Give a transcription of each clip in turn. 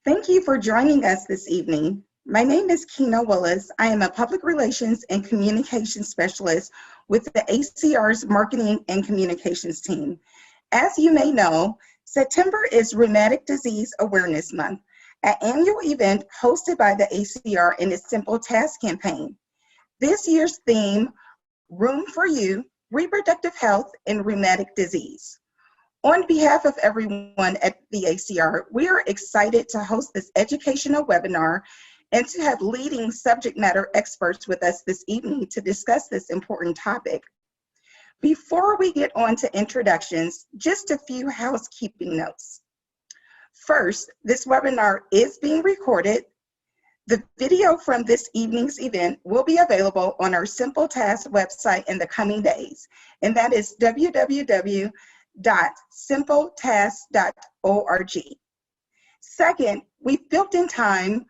Thank you for joining us this evening. My name is Kina Willis. I am a Public Relations and Communications Specialist with the ACR's Marketing and Communications team. As you may know, September is Rheumatic Disease Awareness Month, an annual event hosted by the ACR in its Simple Task campaign. This year's theme, Rheum4You, Reproductive Health and Rheumatic Disease. On behalf of everyone at the ACR, we are excited to host this educational webinar and to have leading subject matter experts with us this evening to discuss this important topic. Before we get on to introductions, just a few housekeeping notes. First, this webinar is being recorded. The video from this evening's event will be available on our Simple Task website in the coming days, and that is www.simpletask.org. Second, we've built in time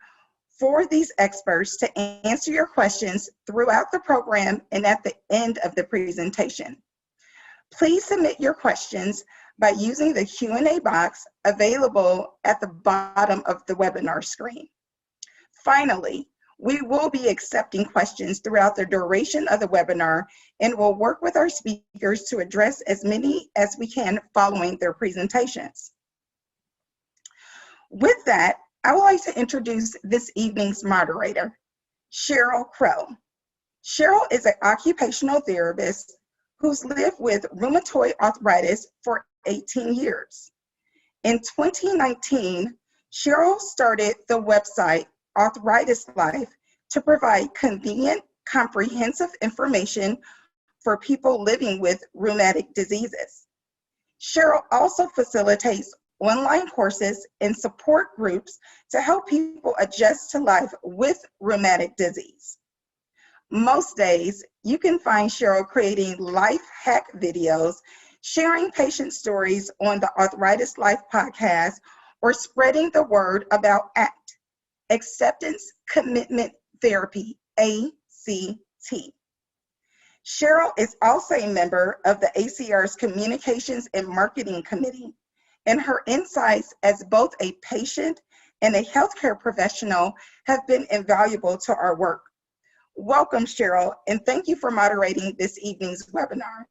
for these experts to answer your questions throughout the program and at the end of the presentation. Please submit your questions by using the Q&A box available at the bottom of the webinar screen. Finally, we will be accepting questions throughout the duration of the webinar and will work with our speakers to address as many as we can following their presentations. With that, I would like to introduce this evening's moderator, Cheryl Crow. Cheryl is an occupational therapist who's lived with rheumatoid arthritis for 18 years. In 2019, Cheryl started the website Arthritis Life to provide convenient, comprehensive information for people living with rheumatic diseases. Cheryl also facilitates online courses and support groups to help people adjust to life with rheumatic disease. Most days, you can find Cheryl creating life hack videos, sharing patient stories on the Arthritis Life podcast, or spreading the word about ACT, Acceptance Commitment Therapy, ACT. Cheryl is also a member of the ACR's Communications and Marketing Committee, and her insights as both a patient and a healthcare professional have been invaluable to our work. Welcome, Cheryl, and thank you for moderating this evening's webinar.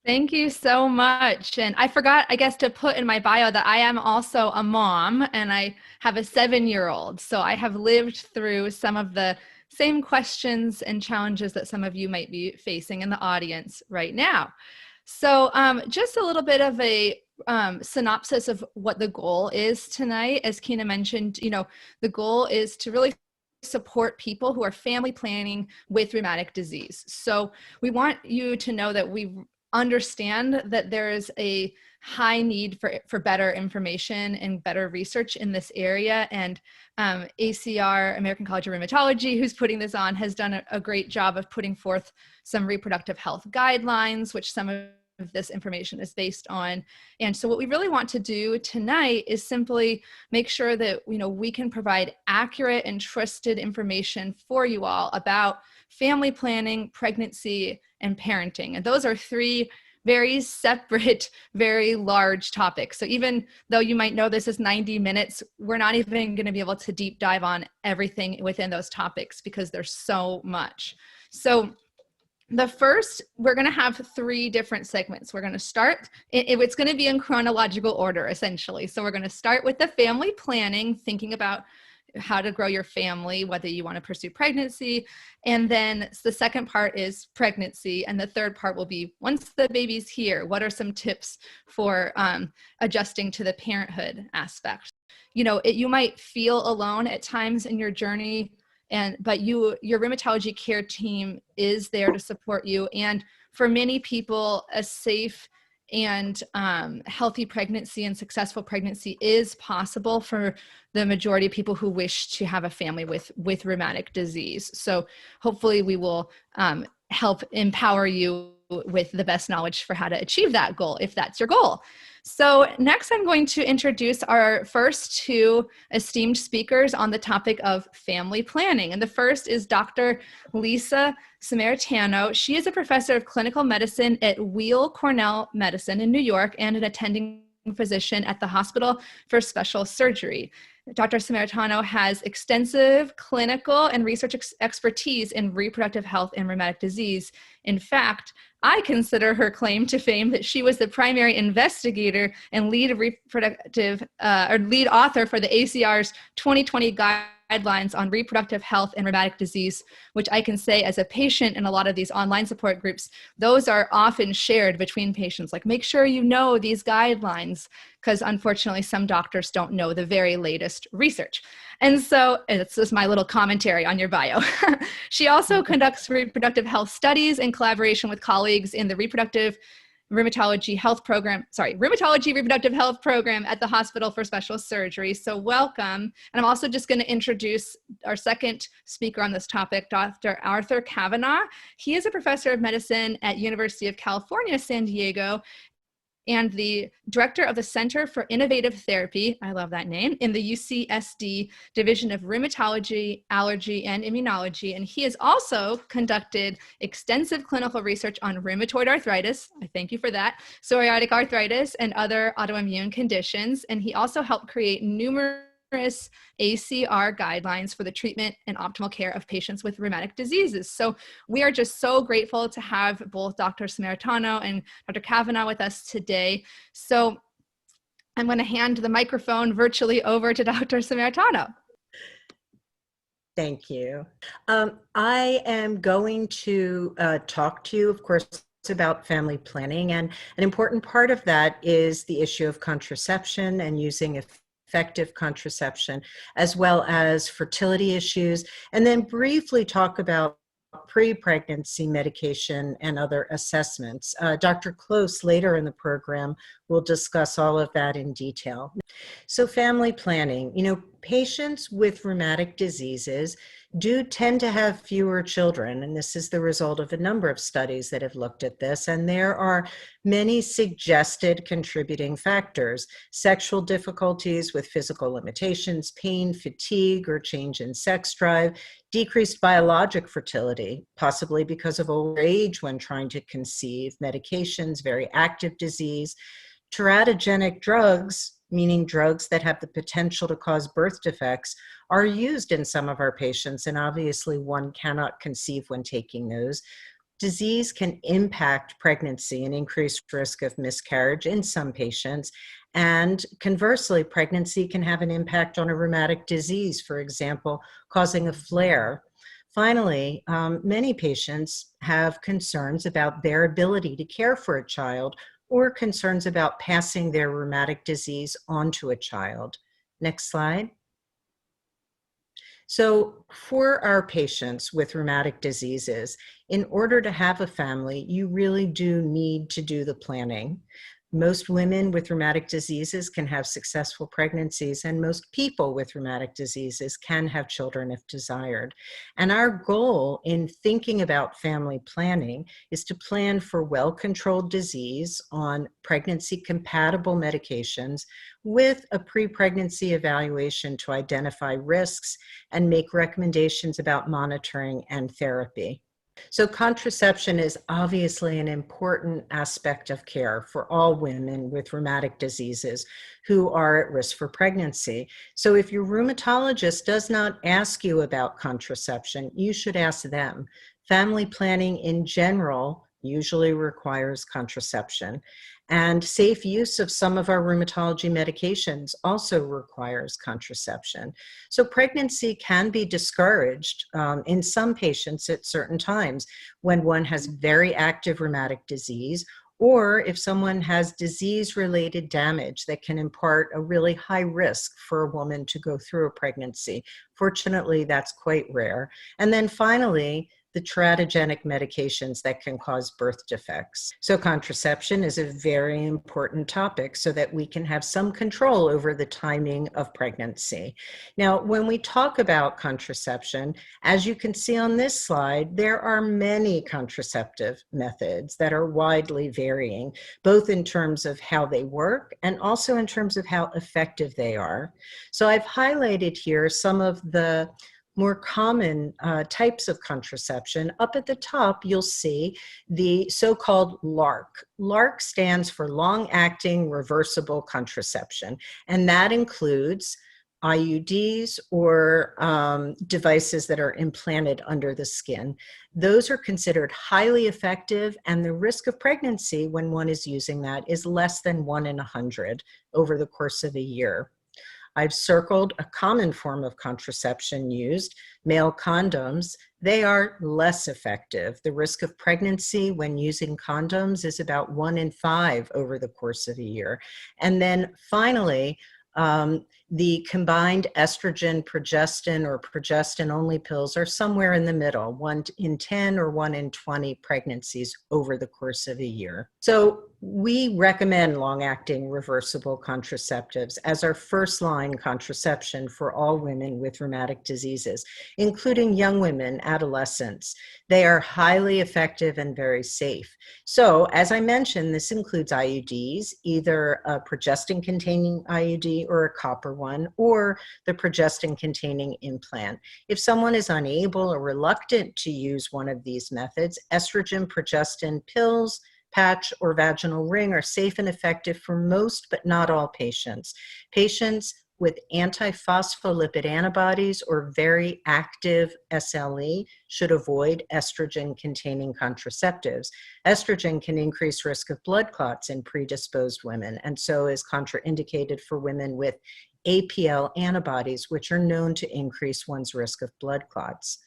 Thank you so much. And I forgot, I guess, to put in my bio that I am also a mom and I have a 7-year-old. So I have lived through some of the same questions and challenges that some of you might be facing in the audience right now. So just a little bit of a synopsis of what the goal is tonight. As Kina mentioned, the goal is to really support people who are family planning with rheumatic disease. So we want you to know that we understand that there is a high need for better information and better research in this area. And ACR, American College of Rheumatology, who's putting this on, has done a great job of putting forth some reproductive health guidelines, which some of this information is based on. And so what we really want to do tonight is simply make sure that we can provide accurate and trusted information for you all about family planning, pregnancy, and parenting. And those are 3 very separate, very large topics. So even though you might know this is 90 minutes, we're not even going to be able to deep dive on everything within those topics because there's so much. So the first, we're going to have 3 different segments. We're going to start, it's going to be in chronological order, essentially. So we're going to start with the family planning, thinking about how to grow your family, whether you want to pursue pregnancy. And then the second part is pregnancy. And the third part will be, once the baby's here, what are some tips for adjusting to the parenthood aspect? You might feel alone at times in your journey, but your rheumatology care team is there to support you. And for many people, a safe and healthy pregnancy and successful pregnancy is possible for the majority of people who wish to have a family with rheumatic disease. So hopefully we will help empower you with the best knowledge for how to achieve that goal, if that's your goal. So next I'm going to introduce our first 2 esteemed speakers on the topic of family planning. And the first is Dr. Lisa Samaritano. She is a professor of clinical medicine at Weill Cornell Medicine in New York and an attending physician at the Hospital for Special Surgery. Dr. Samaritano has extensive clinical and research expertise in reproductive health and rheumatic disease. In fact, I consider her claim to fame that she was the primary investigator and lead author for the ACR's 2020 guidelines on reproductive health and rheumatic disease, which I can say as a patient in a lot of these online support groups, those are often shared between patients. Like, make sure you know these guidelines, because unfortunately some doctors don't know the very latest research. And so it's just my little commentary on your bio. She also conducts reproductive health studies in collaboration with colleagues in the Rheumatology Reproductive Health Program at the Hospital for Special Surgery. So welcome. And I'm also just going to introduce our second speaker on this topic, Dr. Arthur Kavanagh. He is a professor of medicine at University of California, San Diego, and the director of the Center for Innovative Therapy, I love that name, in the UCSD Division of Rheumatology, Allergy, and Immunology. And he has also conducted extensive clinical research on rheumatoid arthritis, I thank you for that, psoriatic arthritis, and other autoimmune conditions. And he also helped create numerous ACR guidelines for the treatment and optimal care of patients with rheumatic diseases. So we are just so grateful to have both Dr. Samaritano and Dr. Kavanagh with us today. So I'm going to hand the microphone virtually over to Dr. Samaritano. Thank you. I am going to talk to you, of course, about family planning, and an important part of that is the issue of contraception and using effective contraception, as well as fertility issues, and then briefly talk about pre-pregnancy medication and other assessments. Dr. Close later in the program will discuss all of that in detail. So family planning, patients with rheumatic diseases do tend to have fewer children, and this is the result of a number of studies that have looked at this, and there are many suggested contributing factors: sexual difficulties with physical limitations, pain, fatigue, or change in sex drive, decreased biologic fertility, possibly because of old age when trying to conceive, medications, very active disease, teratogenic drugs, meaning drugs that have the potential to cause birth defects, are used in some of our patients, and obviously one cannot conceive when taking those. Disease can impact pregnancy and increased risk of miscarriage in some patients, and conversely, pregnancy can have an impact on a rheumatic disease, for example, causing a flare. Finally, many patients have concerns about their ability to care for a child, or concerns about passing their rheumatic disease onto a child. Next slide. So for our patients with rheumatic diseases, in order to have a family, you really do need to do the planning. Most women with rheumatic diseases can have successful pregnancies, and most people with rheumatic diseases can have children if desired. And our goal in thinking about family planning is to plan for well-controlled disease on pregnancy-compatible medications with a pre-pregnancy evaluation to identify risks and make recommendations about monitoring and therapy. So contraception is obviously an important aspect of care for all women with rheumatic diseases who are at risk for pregnancy. So if your rheumatologist does not ask you about contraception, you should ask them. Family planning in general usually requires contraception, and safe use of some of our rheumatology medications also requires contraception. So pregnancy can be discouraged in some patients at certain times when one has very active rheumatic disease, or if someone has disease-related damage that can impart a really high risk for a woman to go through a pregnancy. Fortunately, that's quite rare. And then finally, the teratogenic medications that can cause birth defects. So contraception is a very important topic so that we can have some control over the timing of pregnancy. Now, when we talk about contraception, as you can see on this slide, there are many contraceptive methods that are widely varying, both in terms of how they work and also in terms of how effective they are. So I've highlighted here some of the more common types of contraception. Up at the top, you'll see the so-called LARC. LARC stands for long-acting reversible contraception, and that includes IUDs or devices that are implanted under the skin. Those are considered highly effective, and the risk of pregnancy when one is using that is less than 1 in 100 over the course of a year. I've circled a common form of contraception used, male condoms. They are less effective. The risk of pregnancy when using condoms is about 1 in 5 over the course of a year. And then finally, the combined estrogen, progestin, or progestin-only pills are somewhere in the middle, 1 in 10 or 1 in 20 pregnancies over the course of a year. So we recommend long-acting reversible contraceptives as our first-line contraception for all women with rheumatic diseases, including young women, adolescents. They are highly effective and very safe. So, as I mentioned, this includes IUDs, either a progestin-containing IUD or a copper one, or the progestin-containing implant. If someone is unable or reluctant to use one of these methods, estrogen, progestin pills, patch, or vaginal ring are safe and effective for most, but not all patients. Patients with antiphospholipid antibodies or very active SLE should avoid estrogen-containing contraceptives. Estrogen can increase risk of blood clots in predisposed women, and so is contraindicated for women with APL antibodies, which are known to increase one's risk of blood clots.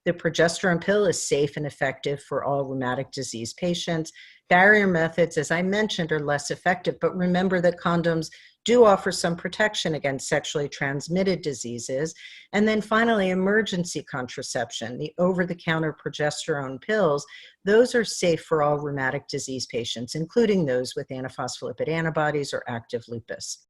The progesterone pill is safe and effective for all rheumatic disease patients. Barrier methods, as I mentioned, are less effective, but remember that condoms do offer some protection against sexually transmitted diseases. And then finally, emergency contraception, the over-the-counter progesterone pills, those are safe for all rheumatic disease patients, including those with antiphospholipid antibodies or active lupus.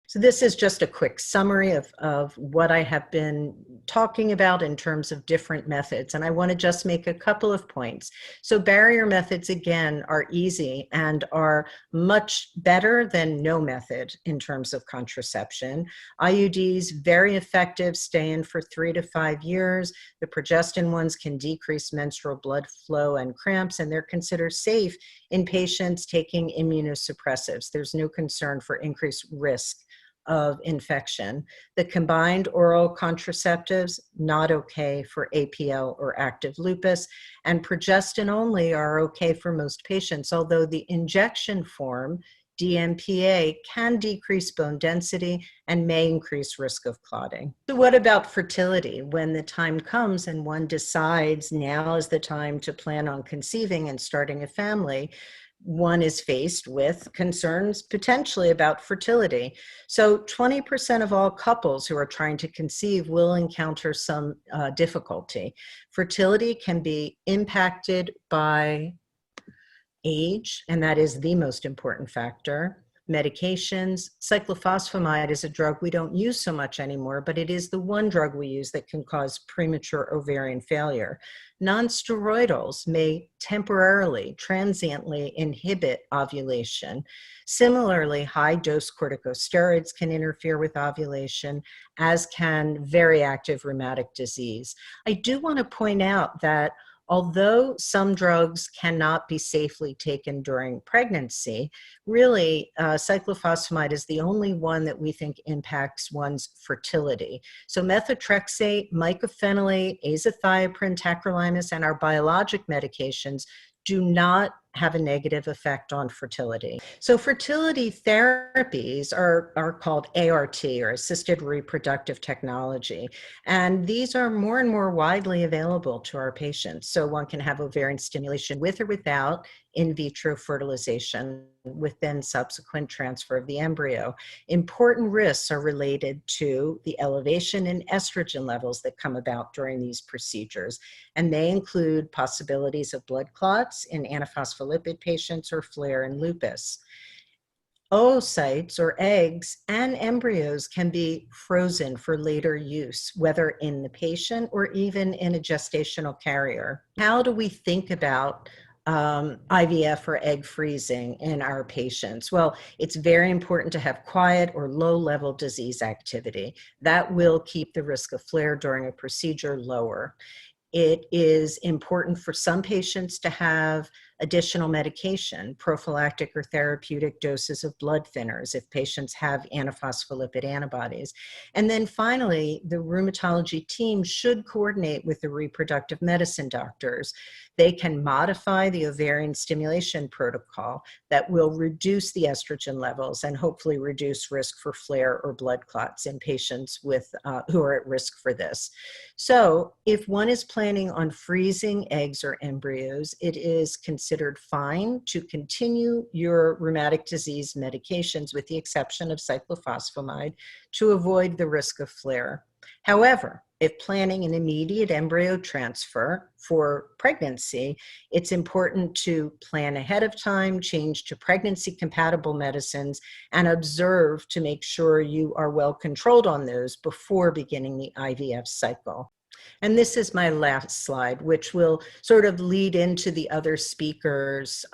So this is just a quick summary of what I have been talking about in terms of different methods. And I want to just make a couple of points. So barrier methods, again, are easy and are much better than no method in terms of contraception. IUDs, very effective, stay in for 3 to 5 years. The progestin ones can decrease menstrual blood flow and cramps, and they're considered safe in patients taking immunosuppressives. There's no concern for increased risk of infection. The combined oral contraceptives, not okay for APL or active lupus, and progestin only are okay for most patients, although the injection form, DMPA, can decrease bone density and may increase risk of clotting. So what about fertility? When the time comes and one decides now is the time to plan on conceiving and starting a family, one is faced with concerns potentially about fertility. So 20% of all couples who are trying to conceive will encounter some difficulty. Fertility can be impacted by age, and that is the most important factor. Medications. Cyclophosphamide is a drug we don't use so much anymore, but it is the one drug we use that can cause premature ovarian failure. Non-steroidals may temporarily, transiently inhibit ovulation. Similarly, high-dose corticosteroids can interfere with ovulation, as can very active rheumatic disease. I do want to point out that although some drugs cannot be safely taken during pregnancy, really cyclophosphamide is the only one that we think impacts one's fertility. So methotrexate, mycophenolate, azathioprine, tacrolimus, and our biologic medications do not have a negative effect on fertility. So fertility therapies are called ART, or assisted reproductive technology. And these are more and more widely available to our patients. So one can have ovarian stimulation with or without in vitro fertilization, with then subsequent transfer of the embryo. Important risks are related to the elevation in estrogen levels that come about during these procedures. And they include possibilities of blood clots in antiphospholipid patients or flare in lupus. Oocytes or eggs and embryos can be frozen for later use, whether in the patient or even in a gestational carrier. How do we think about IVF or egg freezing in our patients? Well, it's very important to have quiet or low-level disease activity. That will keep the risk of flare during a procedure lower. It is important for some patients to have additional medication, prophylactic or therapeutic doses of blood thinners if patients have antiphospholipid antibodies. And then finally, the rheumatology team should coordinate with the reproductive medicine doctors. They can modify the ovarian stimulation protocol that will reduce the estrogen levels and hopefully reduce risk for flare or blood clots in patients with who are at risk for this. So if one is planning on freezing eggs or embryos, it is considered fine to continue your rheumatic disease medications with the exception of cyclophosphamide to avoid the risk of flare. However, if planning an immediate embryo transfer for pregnancy, it's important to plan ahead of time, change to pregnancy-compatible medicines, and observe to make sure you are well controlled on those before beginning the IVF cycle. And this is my last slide, which will sort of lead into the other speakers'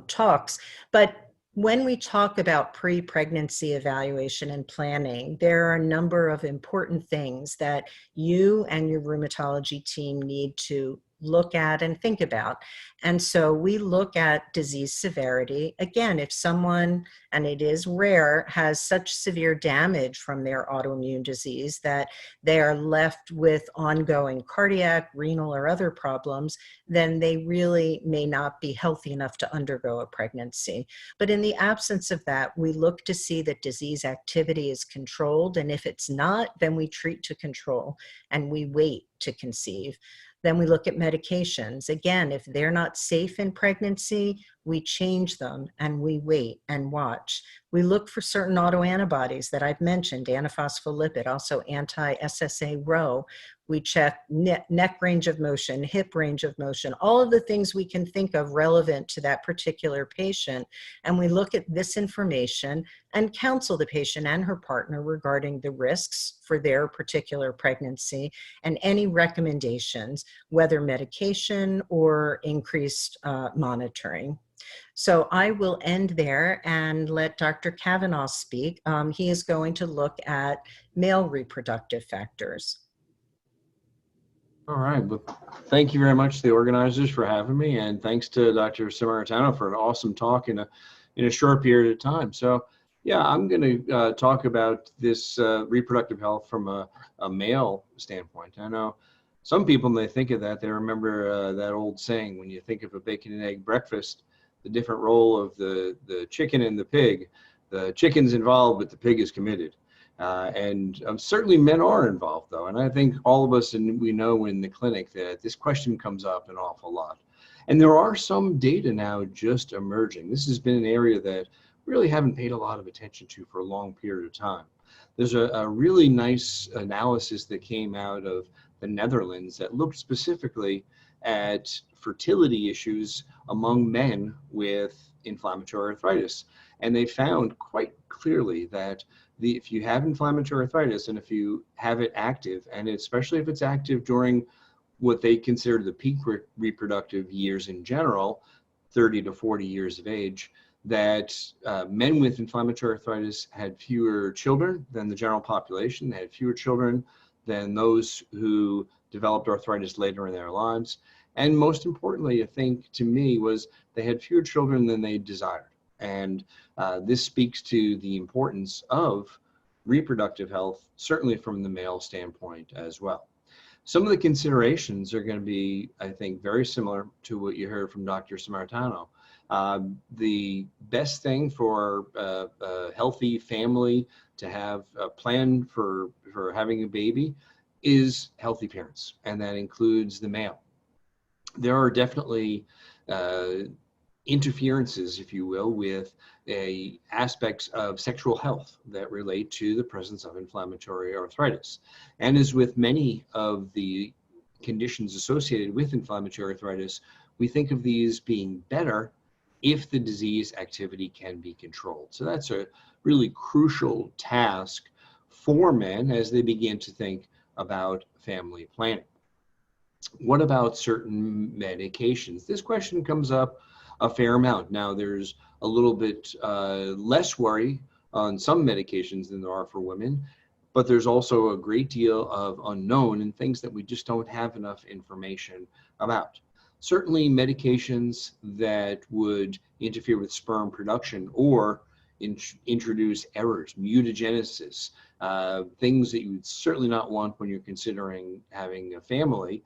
talks. But when we talk about pre-pregnancy evaluation and planning, there are a number of important things that you and your rheumatology team need to look at and think about. And so we look at disease severity. Again, if someone, and it is rare, has such severe damage from their autoimmune disease that they are left with ongoing cardiac, renal, or other problems, then they really may not be healthy enough to undergo a pregnancy. But in the absence of that, we look to see that disease activity is controlled. And if it's not, then we treat to control and we wait to conceive. Then we look at medications. Again, if they're not safe in pregnancy, we change them and we wait and watch. We look for certain autoantibodies that I've mentioned, antiphospholipid, also anti-SSA-RO. We check neck range of motion, hip range of motion, all of the things we can think of relevant to that particular patient. And we look at this information and counsel the patient and her partner regarding the risks for their particular pregnancy and any recommendations, whether medication or increased monitoring. So I will end there and let Dr. Kavanaugh speak. He is going to look at male reproductive factors. All right, well, thank you very much to the organizers for having me, and thanks to Dr. Sammaritano for an awesome talk in a short period of time. So yeah, I'm going to talk about this reproductive health from a male standpoint. I know some people, when they think of that, they remember that old saying, when you think of a bacon and egg breakfast, the different role of the chicken and the pig. The chicken's involved, but the pig is committed. And certainly men are involved, though. And I think all of us, and we know in the clinic, that this question comes up an awful lot. And there are some data now just emerging. This has been an area that really haven't paid a lot of attention to for a long period of time. There's a really nice analysis that came out of the Netherlands that looked specifically at fertility issues among men with inflammatory arthritis. And they found quite clearly that if you have inflammatory arthritis and if you have it active, and especially if it's active during what they consider the peak reproductive years in general, 30 to 40 years of age, that men with inflammatory arthritis had fewer children than the general population. They had fewer children than those who developed arthritis later in their lives. And most importantly, I think to me, was they had fewer children than they desired. And this speaks to the importance of reproductive health, certainly from the male standpoint as well. Some of the considerations are going to be, I think, very similar to what you heard from Dr. Sammaritano. The best thing for a healthy family to have a plan for having a baby is healthy parents, and that includes the male. There are definitely interferences, if you will, with aspects of sexual health that relate to the presence of inflammatory arthritis. And as with many of the conditions associated with inflammatory arthritis, we think of these being better if the disease activity can be controlled. So that's a really crucial task for men as they begin to think about family planning. What about certain medications? This question comes up a fair amount. Now, there's a little bit less worry on some medications than there are for women, but there's also a great deal of unknown and things that we just don't have enough information about. Certainly medications that would interfere with sperm production or introduce errors, mutagenesis, things that you would certainly not want when you're considering having a family.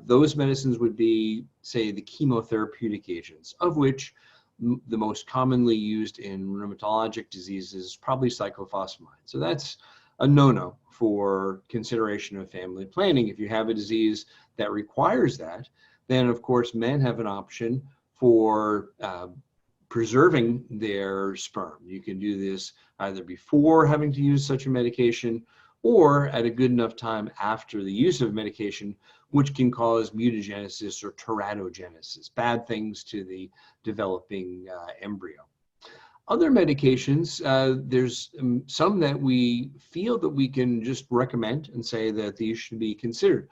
Those medicines would be, say, the chemotherapeutic agents, of which the most commonly used in rheumatologic diseases is probably cyclophosphamide. So that's a no-no for consideration of family planning. If you have a disease that requires that, then of course men have an option for preserving their sperm. You can do this either before having to use such a medication or at a good enough time after the use of medication, which can cause mutagenesis or teratogenesis, bad things to the developing embryo. Other medications, there's some that we feel that we can just recommend and say that these should be considered.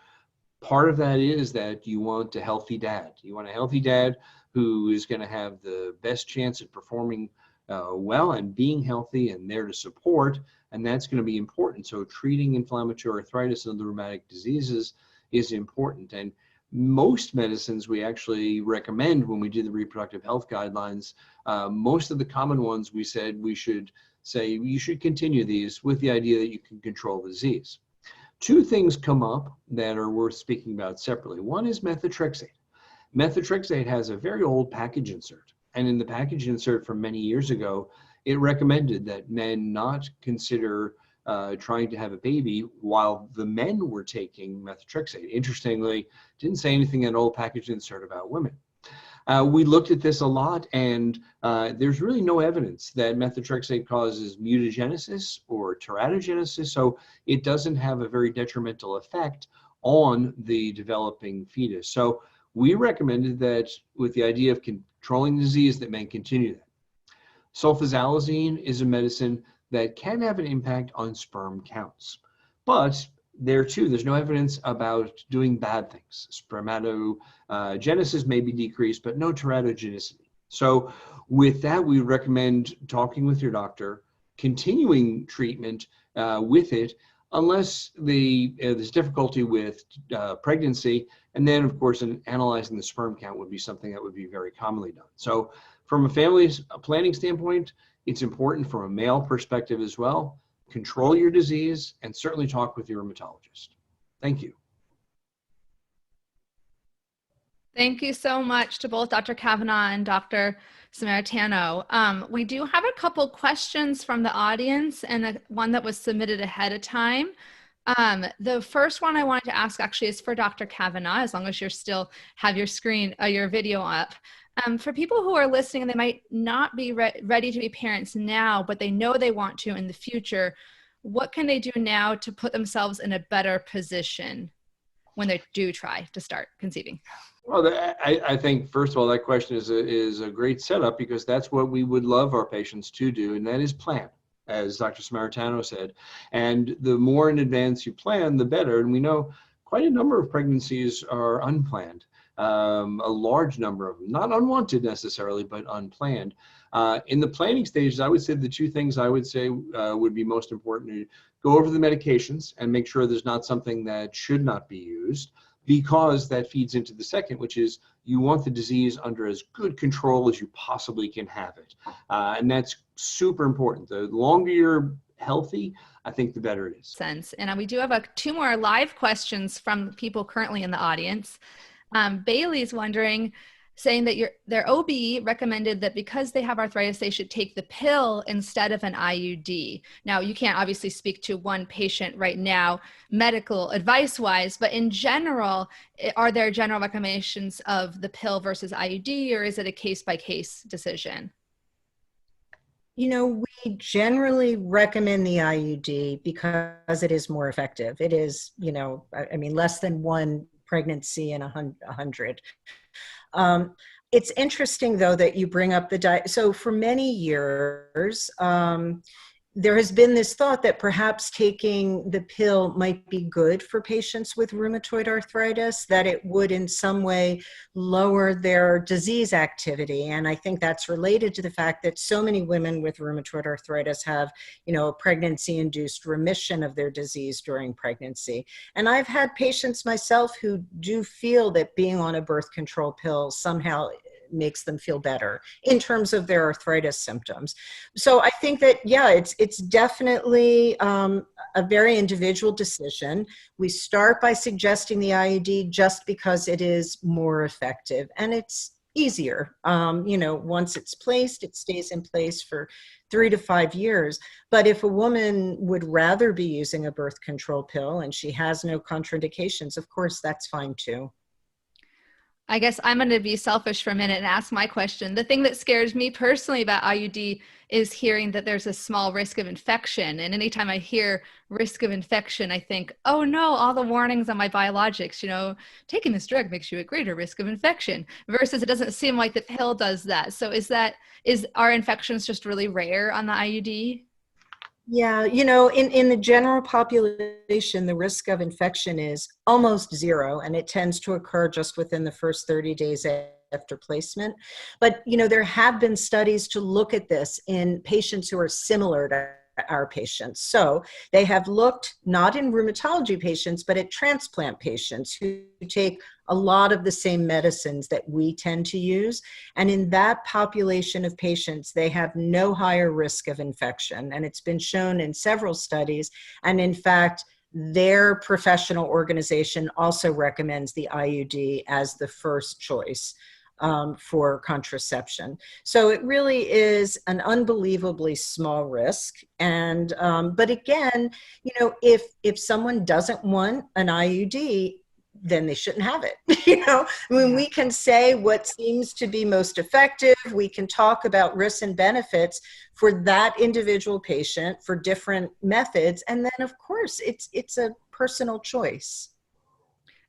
Part of that is that you want a healthy dad. You want a healthy dad who is going to have the best chance at performing well and being healthy and there to support, and that's going to be important. So treating inflammatory arthritis and other rheumatic diseases is important. And most medicines we actually recommend when we do the reproductive health guidelines, most of the common ones we said we should say you should continue these with the idea that you can control the disease. Two things come up that are worth speaking about separately. One is methotrexate. Methotrexate has a very old package insert, and in the package insert from many years ago, it recommended that men not consider trying to have a baby while the men were taking methotrexate. Interestingly, didn't say anything in that old package insert about women. We looked at this a lot, and there's really no evidence that methotrexate causes mutagenesis or teratogenesis, so it doesn't have a very detrimental effect on the developing fetus. So we recommended that with the idea of controlling the disease, that men continue that. Sulfasalazine is a medicine that can have an impact on sperm counts, but there too, there's no evidence about doing bad things. Spermatogenesis may be decreased, but no teratogenicity. So with that, we recommend talking with your doctor, continuing treatment with it, unless there's difficulty with pregnancy. And then, of course, analyzing the sperm count would be something that would be very commonly done. So from a family planning standpoint, it's important from a male perspective as well. Control your disease and certainly talk with your rheumatologist. Thank you. Thank you so much to both Dr. Kavanaugh and Dr. Samaritano. We do have a couple questions from the audience and one that was submitted ahead of time. The first one I wanted to ask actually is for Dr. Kavanaugh, as long as you still have your screen, your video up. For people who are listening and they might not be ready to be parents now, but they know they want to in the future, what can they do now to put themselves in a better position when they do try to start conceiving? Well, I think, first of all, that question is a great setup, because that's what we would love our patients to do, and that is plan, as Dr. Samaritano said. And the more in advance you plan, the better. And we know quite a number of pregnancies are unplanned. A large number of them, not unwanted necessarily, but unplanned. In the planning stages, I would say the two things I would say would be most important to go over the medications and make sure there's not something that should not be used, because that feeds into the second, which is you want the disease under as good control as you possibly can have it. And that's super important. The longer you're healthy, I think the better it is. And we do have two more live questions from people currently in the audience. Bailey's wondering, saying that their OB recommended that because they have arthritis, they should take the pill instead of an IUD. Now, you can't obviously speak to one patient right now, medical advice-wise, but in general, are there general recommendations of the pill versus IUD, or is it a case-by-case decision? You know, we generally recommend the IUD because it is more effective. It is, you know, I mean, less than one pregnancy in 100. It's interesting, though, that you bring up the diet. So for many years, there has been this thought that perhaps taking the pill might be good for patients with rheumatoid arthritis, that it would in some way lower their disease activity. And I think that's related to the fact that so many women with rheumatoid arthritis have, a pregnancy-induced remission of their disease during pregnancy. And I've had patients myself who do feel that being on a birth control pill somehow makes them feel better in terms of their arthritis symptoms. So I think that, yeah, it's definitely a very individual decision. We start by suggesting the IUD just because it is more effective and it's easier. Once it's placed, it stays in place for 3 to 5 years. But if a woman would rather be using a birth control pill and she has no contraindications, of course, that's fine too. I guess I'm going to be selfish for a minute and ask my question. The thing that scares me personally about IUD is hearing that there's a small risk of infection. And anytime I hear risk of infection, I think, oh no, all the warnings on my biologics, taking this drug makes you at greater risk of infection, versus it doesn't seem like the pill does that. So are infections just really rare on the IUD? Yeah, in the general population, the risk of infection is almost zero, and it tends to occur just within the first 30 days after placement. But, there have been studies to look at this in patients who are similar to our patients. So they have looked not in rheumatology patients, but at transplant patients who take a lot of the same medicines that we tend to use. And in that population of patients, they have no higher risk of infection. And it's been shown in several studies. And in fact, their professional organization also recommends the IUD as the first choice for contraception. So it really is an unbelievably small risk. And, but again, if someone doesn't want an IUD, then they shouldn't have it. We can say what seems to be most effective. We can talk about risks and benefits for that individual patient for different methods. And then of course it's a personal choice.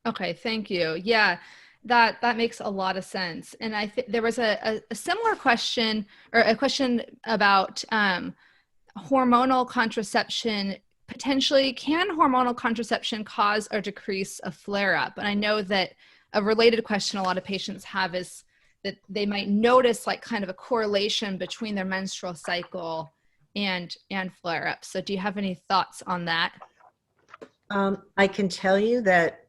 Okay. Thank you. Yeah. That makes a lot of sense. And I think there was a similar question, or a question about hormonal contraception. Potentially, can hormonal contraception cause or decrease a flare-up? And I know that a related question a lot of patients have is that they might notice like kind of a correlation between their menstrual cycle and flare-up. So do you have any thoughts on that? I can tell you that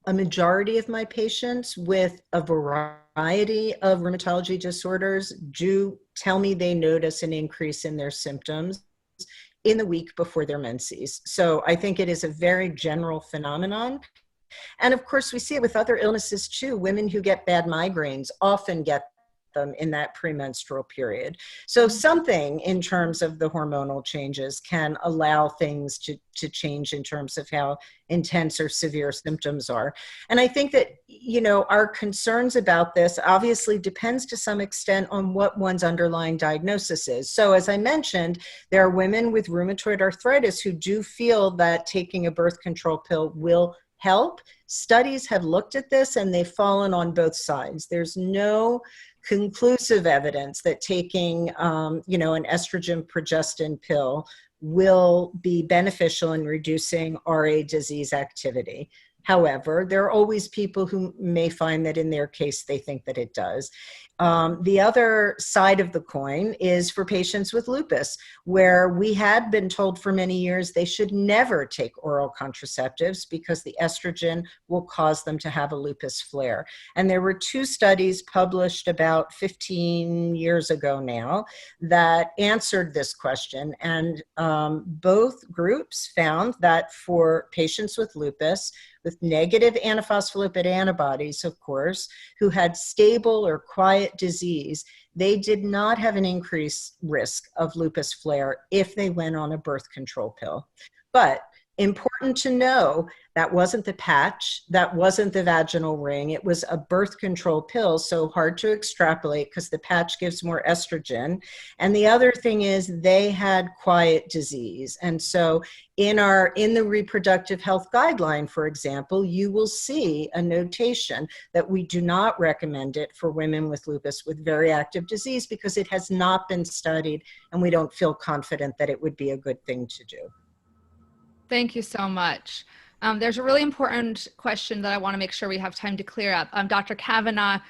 a majority of my patients with a variety of rheumatology disorders do tell me they notice an increase in their symptoms in the week before their menses. So I think it is a very general phenomenon. And of course, we see it with other illnesses too. Women who get bad migraines often get them in that premenstrual period. So something in terms of the hormonal changes can allow things to change in terms of how intense or severe symptoms are. And I think that, our concerns about this obviously depends to some extent on what one's underlying diagnosis is. So as I mentioned, there are women with rheumatoid arthritis who do feel that taking a birth control pill will help. Studies have looked at this and they've fallen on both sides. There's no conclusive evidence that taking, an estrogen progestin pill will be beneficial in reducing RA disease activity. However, there are always people who may find that in their case, they think that it does. The other side of the coin is for patients with lupus, where we had been told for many years they should never take oral contraceptives because the estrogen will cause them to have a lupus flare. And there were 2 studies published about 15 years ago now that answered this question. And both groups found that for patients with lupus, with negative antiphospholipid antibodies, of course, who had stable or quiet disease, they did not have an increased risk of lupus flare if they went on a birth control pill. But Important to know that wasn't the patch, that wasn't the vaginal ring, it was a birth control pill, so hard to extrapolate because the patch gives more estrogen. And the other thing is they had quiet disease. And so in the reproductive health guideline, for example, you will see a notation that we do not recommend it for women with lupus with very active disease because it has not been studied and we don't feel confident that it would be a good thing to do. Thank you so much. There's a really important question that I want to make sure we have time to clear up. Dr. Kavanaugh,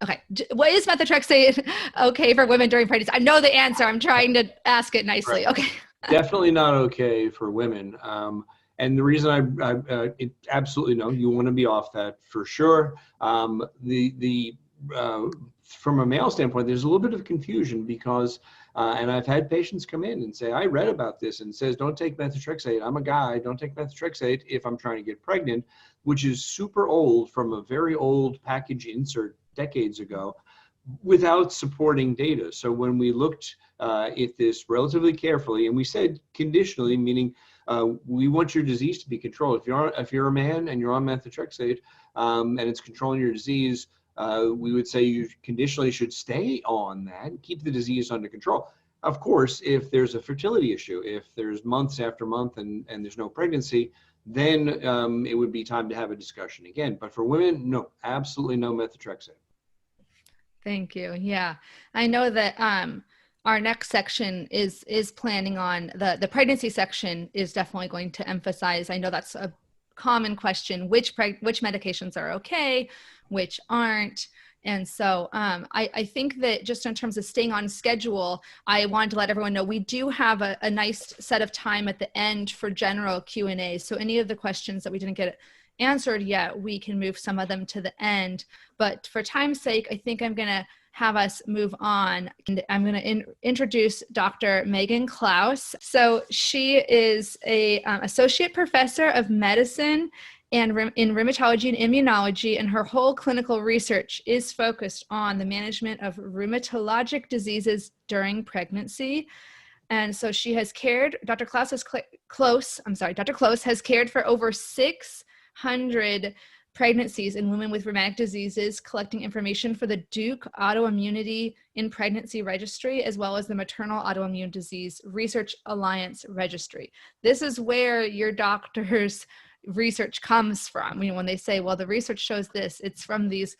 okay, what is methotrexate okay for women during pregnancy? I know the answer. I'm trying to ask it nicely. Right. Okay. Definitely not okay for women. And the reason absolutely no, you want to be off that for sure. From a male standpoint, there's a little bit of confusion because, and I've had patients come in and say, I read about this and it says, don't take methotrexate. I'm a guy, don't take methotrexate if I'm trying to get pregnant, which is super old from a very old package insert decades ago without supporting data. So when we looked at this relatively carefully, and we said conditionally, meaning we want your disease to be controlled. If you're a man and you're on methotrexate and it's controlling your disease, we would say you conditionally should stay on that and keep the disease under control. Of course, if there's a fertility issue, if there's months after month and there's no pregnancy, then it would be time to have a discussion again. But for women, no, absolutely no methotrexate. Thank you. Yeah, I know that our next section is planning on the pregnancy section is definitely going to emphasize. I know that's a common question: which medications are okay, which aren't. And so I think that just in terms of staying on schedule, I wanted to let everyone know we do have a nice set of time at the end for general Q&A. So any of the questions that we didn't get answered yet, we can move some of them to the end. But for time's sake, I think I'm going to have us move on. And I'm going to introduce Dr. Megan Klaus. So she is a associate professor of medicine and in rheumatology and immunology, and her whole clinical research is focused on the management of rheumatologic diseases during pregnancy. And so she has cared, Dr. Klaus has cared for over 600 pregnancies in women with rheumatic diseases, collecting information for the Duke Autoimmunity in Pregnancy Registry, as well as the Maternal Autoimmune Disease Research Alliance Registry. This is where your doctor's research comes from. You know, when they say, well, the research shows this, it's from these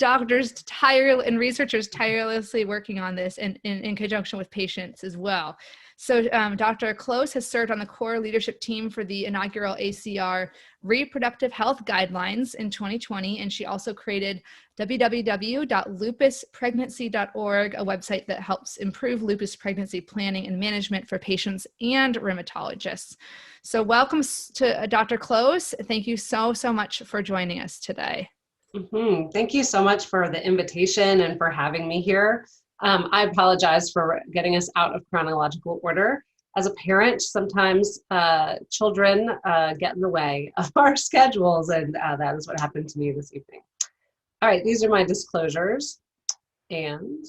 doctors and researchers tirelessly working on this and in conjunction with patients as well. So Dr. Klaus has served on the core leadership team for the inaugural ACR Reproductive Health Guidelines in 2020, and she also created www.lupuspregnancy.org, a website that helps improve lupus pregnancy planning and management for patients and rheumatologists. So welcome to Dr. Klaus. Thank you so much for joining us today. Mm-hmm. Thank you so much for the invitation and for having me here. I apologize for getting us out of chronological order. As a parent, sometimes children get in the way of our schedules, and that is what happened to me this evening. All right, these are my disclosures. And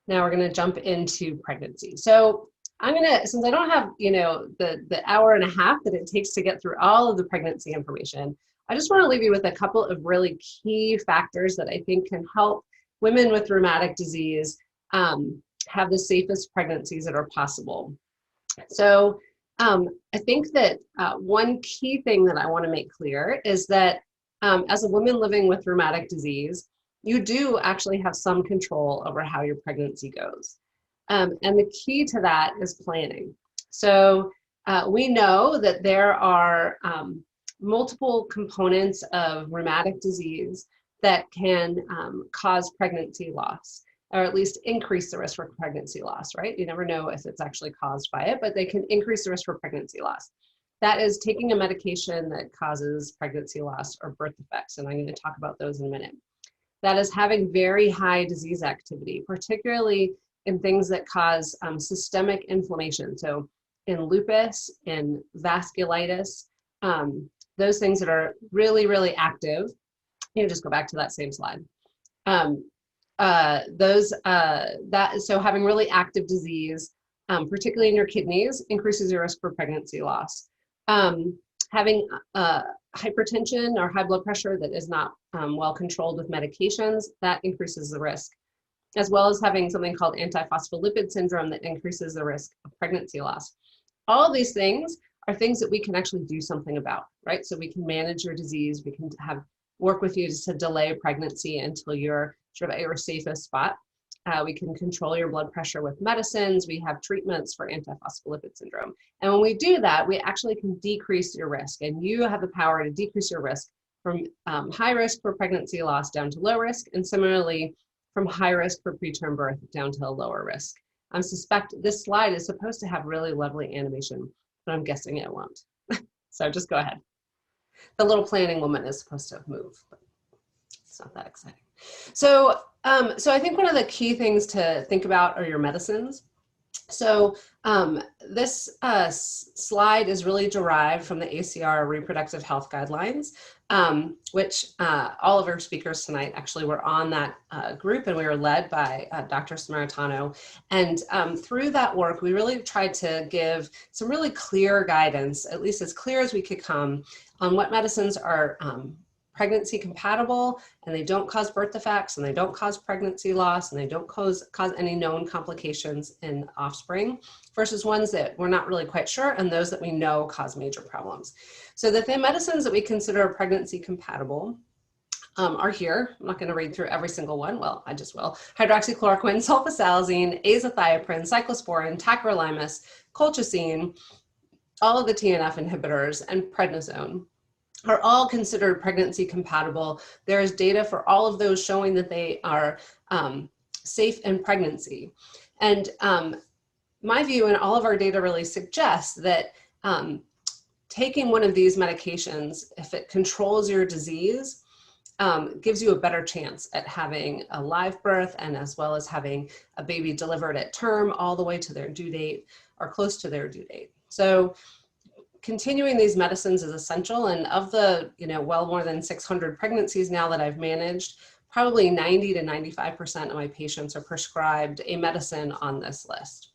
now we're going to jump into pregnancy. So I'm going to, since I don't have, the hour and a half that it takes to get through all of the pregnancy information, I just want to leave you with a couple of really key factors that I think can help women with rheumatic disease have the safest pregnancies that are possible. So I think that one key thing that I want to make clear is that as a woman living with rheumatic disease, you do actually have some control over how your pregnancy goes. And the key to that is planning. So we know that there are multiple components of rheumatic disease that can cause pregnancy loss, or at least increase the risk for pregnancy loss, right? You never know if it's actually caused by it, but they can increase the risk for pregnancy loss. That is taking a medication that causes pregnancy loss or birth defects, and I'm going to talk about those in a minute. That is having very high disease activity, particularly in things that cause systemic inflammation. So in lupus, in vasculitis, those things that are really, really active. You just go back to that same slide. So having really active disease, particularly in your kidneys, increases your risk for pregnancy loss. Having hypertension or high blood pressure that is not well controlled with medications, that increases the risk, as well as having something called antiphospholipid syndrome that increases the risk of pregnancy loss. All of these things are things that we can actually do something about, right? So we can manage your disease, we can work with you to delay pregnancy until you're sort of at your safest spot. We can control your blood pressure with medicines. We have treatments for antiphospholipid syndrome. And when we do that, we actually can decrease your risk. And you have the power to decrease your risk from high risk for pregnancy loss down to low risk, and similarly from high risk for preterm birth down to a lower risk. I suspect this slide is supposed to have really lovely animation, but I'm guessing it won't. So just go ahead. The little planning woman is supposed to move, but it's not that exciting. So I think one of the key things to think about are your medicines. So this slide is really derived from the ACR Reproductive Health Guidelines, which all of our speakers tonight actually were on that group, and we were led by Dr. Samaritano. And through that work, we really tried to give some really clear guidance, at least as clear as we could come, on what medicines are pregnancy compatible, and they don't cause birth defects, and they don't cause pregnancy loss, and they don't cause any known complications in offspring, versus ones that we're not really quite sure, and those that we know cause major problems. So the medicines that we consider pregnancy compatible are here. I'm not going to read through every single one. Well, I just will. Hydroxychloroquine, sulfasalazine, azathioprine, cyclosporin, tacrolimus, colchicine, all of the TNF inhibitors, and prednisone are all considered pregnancy compatible. There is data for all of those showing that they are safe in pregnancy. And my view and all of our data really suggests that taking one of these medications, if it controls your disease, gives you a better chance at having a live birth, and as well as having a baby delivered at term all the way to their due date or close to their due date. So continuing these medicines is essential, and of the well more than 600 pregnancies now that I've managed, probably 90 to 95% of my patients are prescribed a medicine on this list.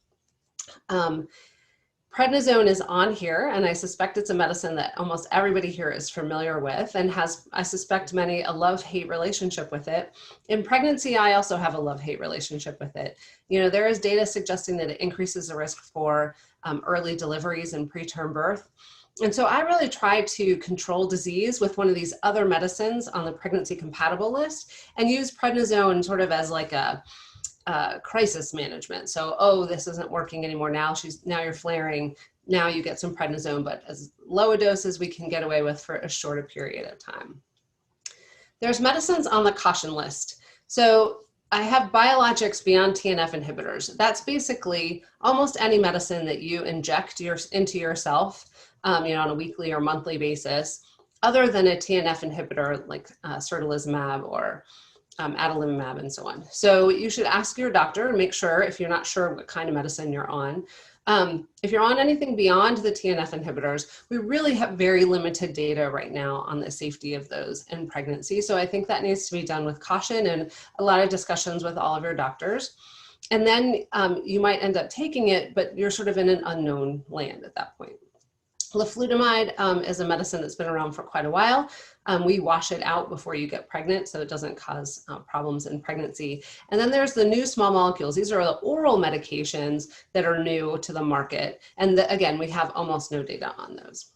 Prednisone is on here, and I suspect it's a medicine that almost everybody here is familiar with and has, I suspect, many a love-hate relationship with it. In pregnancy, I also have a love-hate relationship with it. There is data suggesting that it increases the risk for early deliveries and preterm birth. And so I really try to control disease with one of these other medicines on the pregnancy compatible list, and use prednisone sort of as like a crisis management. So, oh, this isn't working anymore. Now you're flaring. Now you get some prednisone, but as low a dose as we can get away with for a shorter period of time. There's medicines on the caution list. So I have biologics beyond TNF inhibitors. That's basically almost any medicine that you inject into yourself, on a weekly or monthly basis, other than a TNF inhibitor like certolizumab or adalimumab and so on. So you should ask your doctor and make sure, if you're not sure what kind of medicine you're on. If you're on anything beyond the TNF inhibitors, we really have very limited data right now on the safety of those in pregnancy. So I think that needs to be done with caution and a lot of discussions with all of your doctors. And then you might end up taking it, but you're sort of in an unknown land at that point. Leflutamide is a medicine that's been around for quite a while. We wash it out before you get pregnant so it doesn't cause problems in pregnancy. And then there's the new small molecules. These are the oral medications that are new to the market. And again, we have almost no data on those.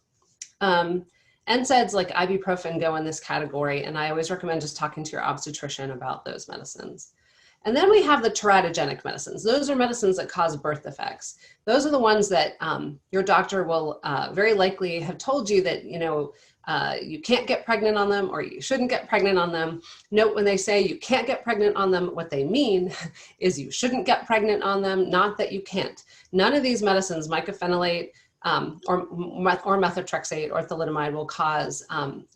NSAIDs like ibuprofen go in this category, and I always recommend just talking to your obstetrician about those medicines. And then we have the teratogenic medicines. Those are medicines that cause birth defects. Those are the ones that your doctor will very likely have told you that, you can't get pregnant on them, or you shouldn't get pregnant on them. Note, when they say you can't get pregnant on them, what they mean is you shouldn't get pregnant on them, not that you can't. None of these medicines, mycophenolate or methotrexate or thalidomide, will cause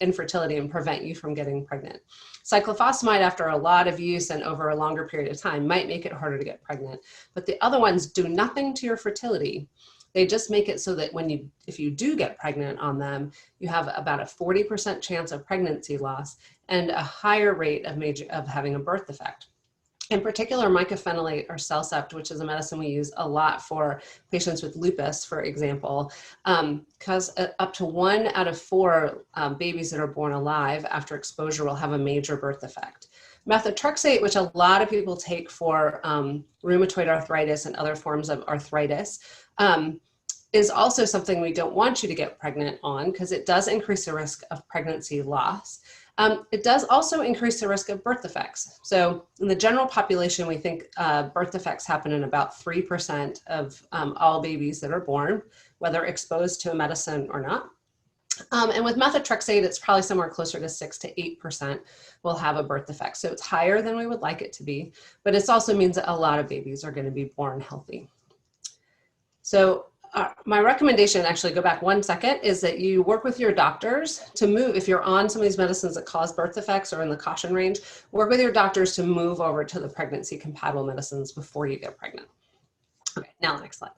infertility and prevent you from getting pregnant. Cyclophosphamide, after a lot of use and over a longer period of time, might make it harder to get pregnant. But the other ones do nothing to your fertility. They just make it so that if you do get pregnant on them, you have about a 40% chance of pregnancy loss and a higher rate of having a birth defect. In particular, mycophenolate or Sept, which is a medicine we use a lot for patients with lupus, for example, because up to 1 out of 4 babies that are born alive after exposure will have a major birth defect. Methotrexate, which a lot of people take for rheumatoid arthritis and other forms of arthritis, is also something we don't want you to get pregnant on because it does increase the risk of pregnancy loss. It does also increase the risk of birth defects. So in the general population, we think birth defects happen in about 3% of all babies that are born, whether exposed to a medicine or not. And with methotrexate, it's probably somewhere closer to 6 to 8% will have a birth defect. So it's higher than we would like it to be, but it also means that a lot of babies are going to be born healthy. So my recommendation, actually go back 1 second, is that you work with your doctors to move, if you're on some of these medicines that cause birth defects or in the caution range, work with your doctors to move over to the pregnancy compatible medicines before you get pregnant. Okay, now the next slide.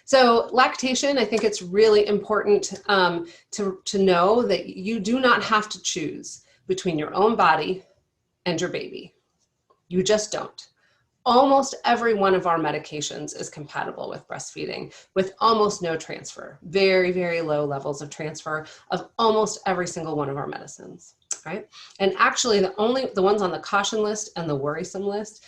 So lactation, I think it's really important to know that you do not have to choose between your own body and your baby. You just don't. Almost every one of our medications is compatible with breastfeeding with almost no transfer, very, very low levels of transfer of almost every single one of our medicines, right? And actually the ones on the caution list and the worrisome list,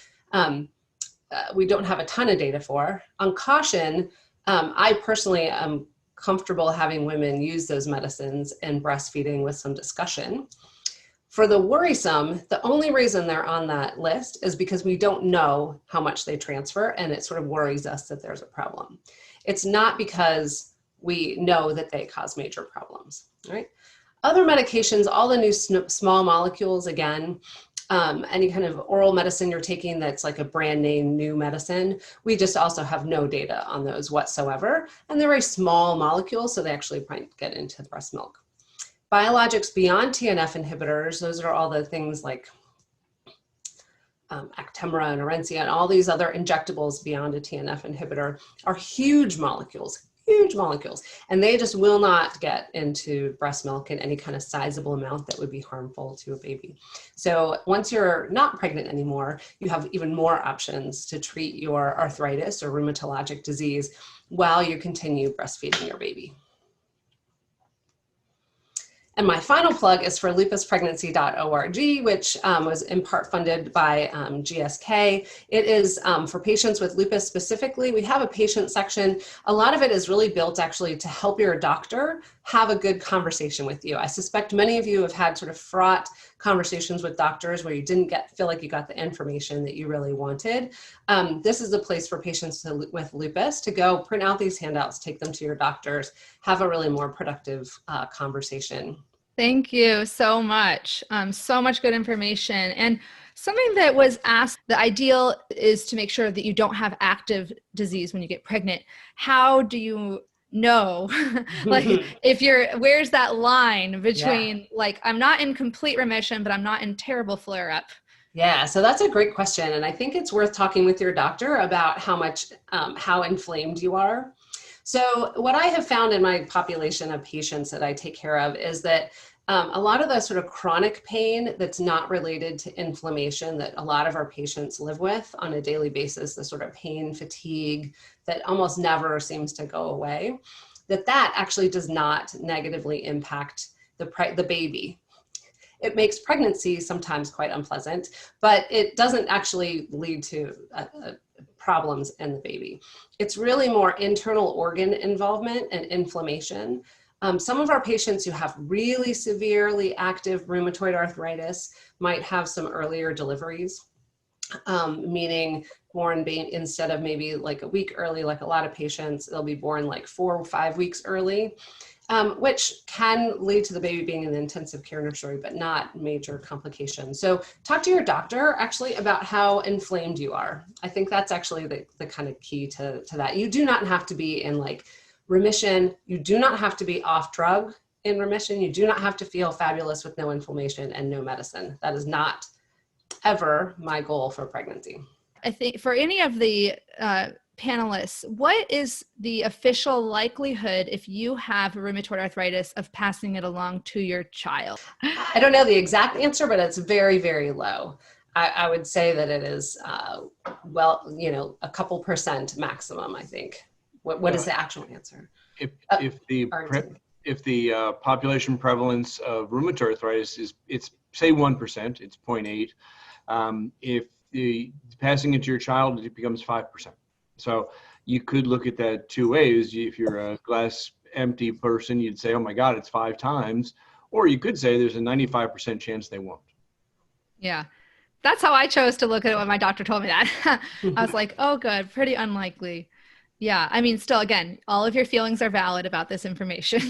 we don't have a ton of data for. On caution, I personally am comfortable having women use those medicines in breastfeeding with some discussion. For the worrisome, the only reason they're on that list is because we don't know how much they transfer, and it sort of worries us that there's a problem. It's not because we know that they cause major problems, right? Other medications, all the new small molecules, again, any kind of oral medicine you're taking that's like a brand name new medicine, we just also have no data on those whatsoever. And they're very small molecules, so they actually might get into the breast milk. Biologics beyond TNF inhibitors, those are all the things like Actemra and Orencia and all these other injectables beyond a TNF inhibitor are huge molecules, and they just will not get into breast milk in any kind of sizable amount that would be harmful to a baby. So once you're not pregnant anymore, you have even more options to treat your arthritis or rheumatologic disease while you continue breastfeeding your baby. And my final plug is for lupuspregnancy.org, which was in part funded by GSK. It is for patients with lupus specifically. We have a patient section. A lot of it is really built actually to help your doctor have a good conversation with you. I suspect many of you have had sort of fraught conversations with doctors where you didn't feel like you got the information that you really wanted. This is a place for patients with lupus to go print out these handouts, take them to your doctors, have a really more productive conversation. Thank you so much. So much good information. And something that was asked, the ideal is to make sure that you don't have active disease when you get pregnant. How do you know, like where's that line between like, I'm not in complete remission, but I'm not in terrible flare up? Yeah, so that's a great question. And I think it's worth talking with your doctor about how inflamed you are. So what I have found in my population of patients that I take care of is that a lot of the sort of chronic pain that's not related to inflammation that a lot of our patients live with on a daily basis, the sort of pain, fatigue that almost never seems to go away, that actually does not negatively impact the baby. It makes pregnancy sometimes quite unpleasant, but it doesn't actually lead to problems in the baby. It's really more internal organ involvement and inflammation. Some of our patients who have really severely active rheumatoid arthritis might have some earlier deliveries, meaning born instead of maybe like a week early, like a lot of patients, they'll be born like 4 or 5 weeks early, which can lead to the baby being in the intensive care nursery, but not major complications. So talk to your doctor actually about how inflamed you are. I think that's actually the kind of key to that. You do not have to be in like remission. You do not have to be off drug in remission. You do not have to feel fabulous with no inflammation and no medicine. That is not ever my goal for pregnancy. I think for any of the panelists, what is the official likelihood if you have rheumatoid arthritis of passing it along to your child? I don't know the exact answer, but it's very, very low. I would say that it is, well, you know, a couple % maximum, I think. What is the actual answer? If the population prevalence of rheumatoid arthritis is, it's say 1%, it's 0.8. If the passing it to your child, it becomes 5%. So you could look at that two ways. If you're a glass empty person, you'd say, oh my God, it's 5 times. Or you could say there's a 95% chance they won't. Yeah. That's how I chose to look at it when my doctor told me that. I was like, oh, good, pretty unlikely. Yeah, I mean, still, again, all of your feelings are valid about this information.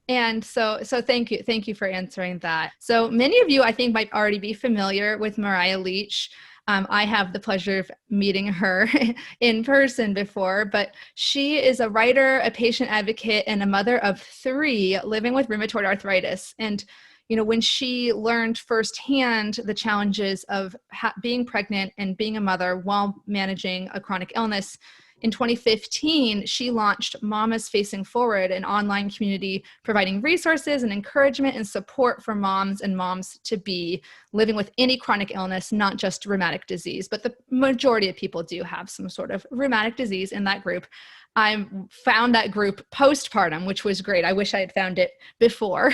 And so thank you for answering that. So many of you, I think, might already be familiar with Mariah Leach. I have the pleasure of meeting her in person before, but she is a writer, a patient advocate, and a mother of 3 living with rheumatoid arthritis. And you know, when she learned firsthand the challenges of being pregnant and being a mother while managing a chronic illness, in 2015, she launched Mamas Facing Forward, an online community providing resources and encouragement and support for moms and moms-to-be living with any chronic illness, not just rheumatic disease. But the majority of people do have some sort of rheumatic disease in that group. I found that group postpartum, which was great. I wish I had found it before.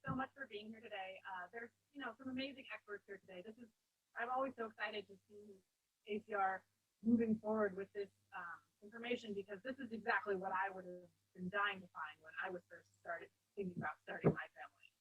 So much for being here today. There's, you know, some amazing experts here today. I'm always so excited to see ACR moving forward with this information, because this is exactly what I would have been dying to find when I was first thinking about starting my family.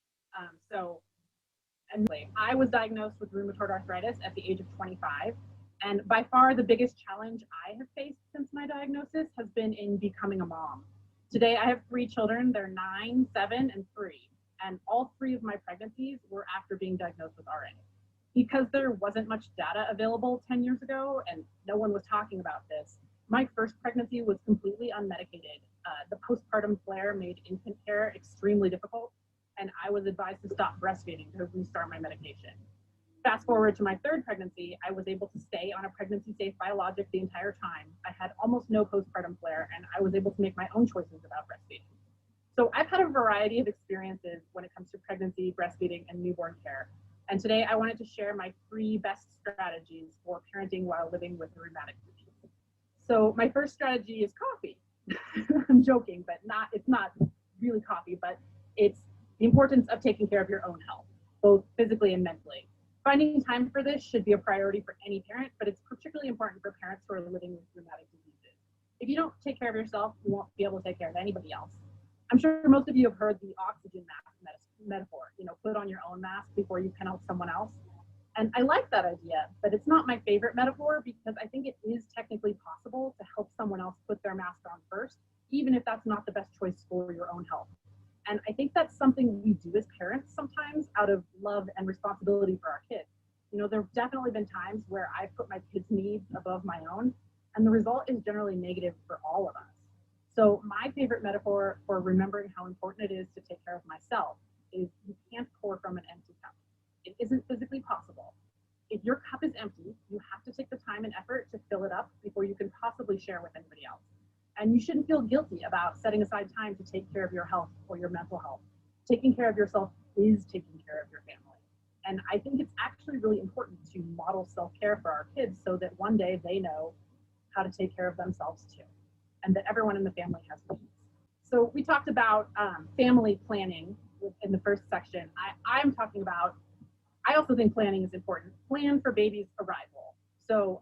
I was diagnosed with rheumatoid arthritis at the age of 25. And by far the biggest challenge I have faced since my diagnosis has been in becoming a mom. Today, I have 3 children. They're 9, 7, and 3. And all 3 of my pregnancies were after being diagnosed with RA. Because there wasn't much data available 10 years ago and no one was talking about this, my first pregnancy was completely unmedicated. The postpartum flare made infant care extremely difficult, and I was advised to stop breastfeeding to restart my medication. Fast forward to my 3rd pregnancy, I was able to stay on a pregnancy-safe biologic the entire time. I had almost no postpartum flare, and I was able to make my own choices about breastfeeding. So I've had a variety of experiences when it comes to pregnancy, breastfeeding, and newborn care. And today I wanted to share my 3 best strategies for parenting while living with a rheumatic disease. So my first strategy is coffee. I'm joking, but it's not really coffee, but it's the importance of taking care of your own health, both physically and mentally. Finding time for this should be a priority for any parent, but it's particularly important for parents who are living with rheumatic diseases. If you don't take care of yourself, you won't be able to take care of anybody else. I'm sure most of you have heard the oxygen mask metaphor, you know, put on your own mask before you can help someone else. And I like that idea, but it's not my favorite metaphor, because I think it is technically possible to help someone else put their mask on first, even if that's not the best choice for your own health. And I think that's something we do as parents sometimes out of love and responsibility for our kids. You know, there have definitely been times where I've put my kids' needs above my own, and the result is generally negative for all of us. So my favorite metaphor for remembering how important it is to take care of myself is you can't pour from an empty cup. It isn't physically possible. If your cup is empty, you have to take the time and effort to fill it up before you can possibly share with anybody else. And you shouldn't feel guilty about setting aside time to take care of your health or your mental health. Taking care of yourself is taking care of your family. And I think it's actually really important to model self-care for our kids so that one day they know how to take care of themselves too, and that everyone in the family has needs. So we talked about family planning in the first section. I'm talking about, I also think planning is important. Plan for baby's arrival. So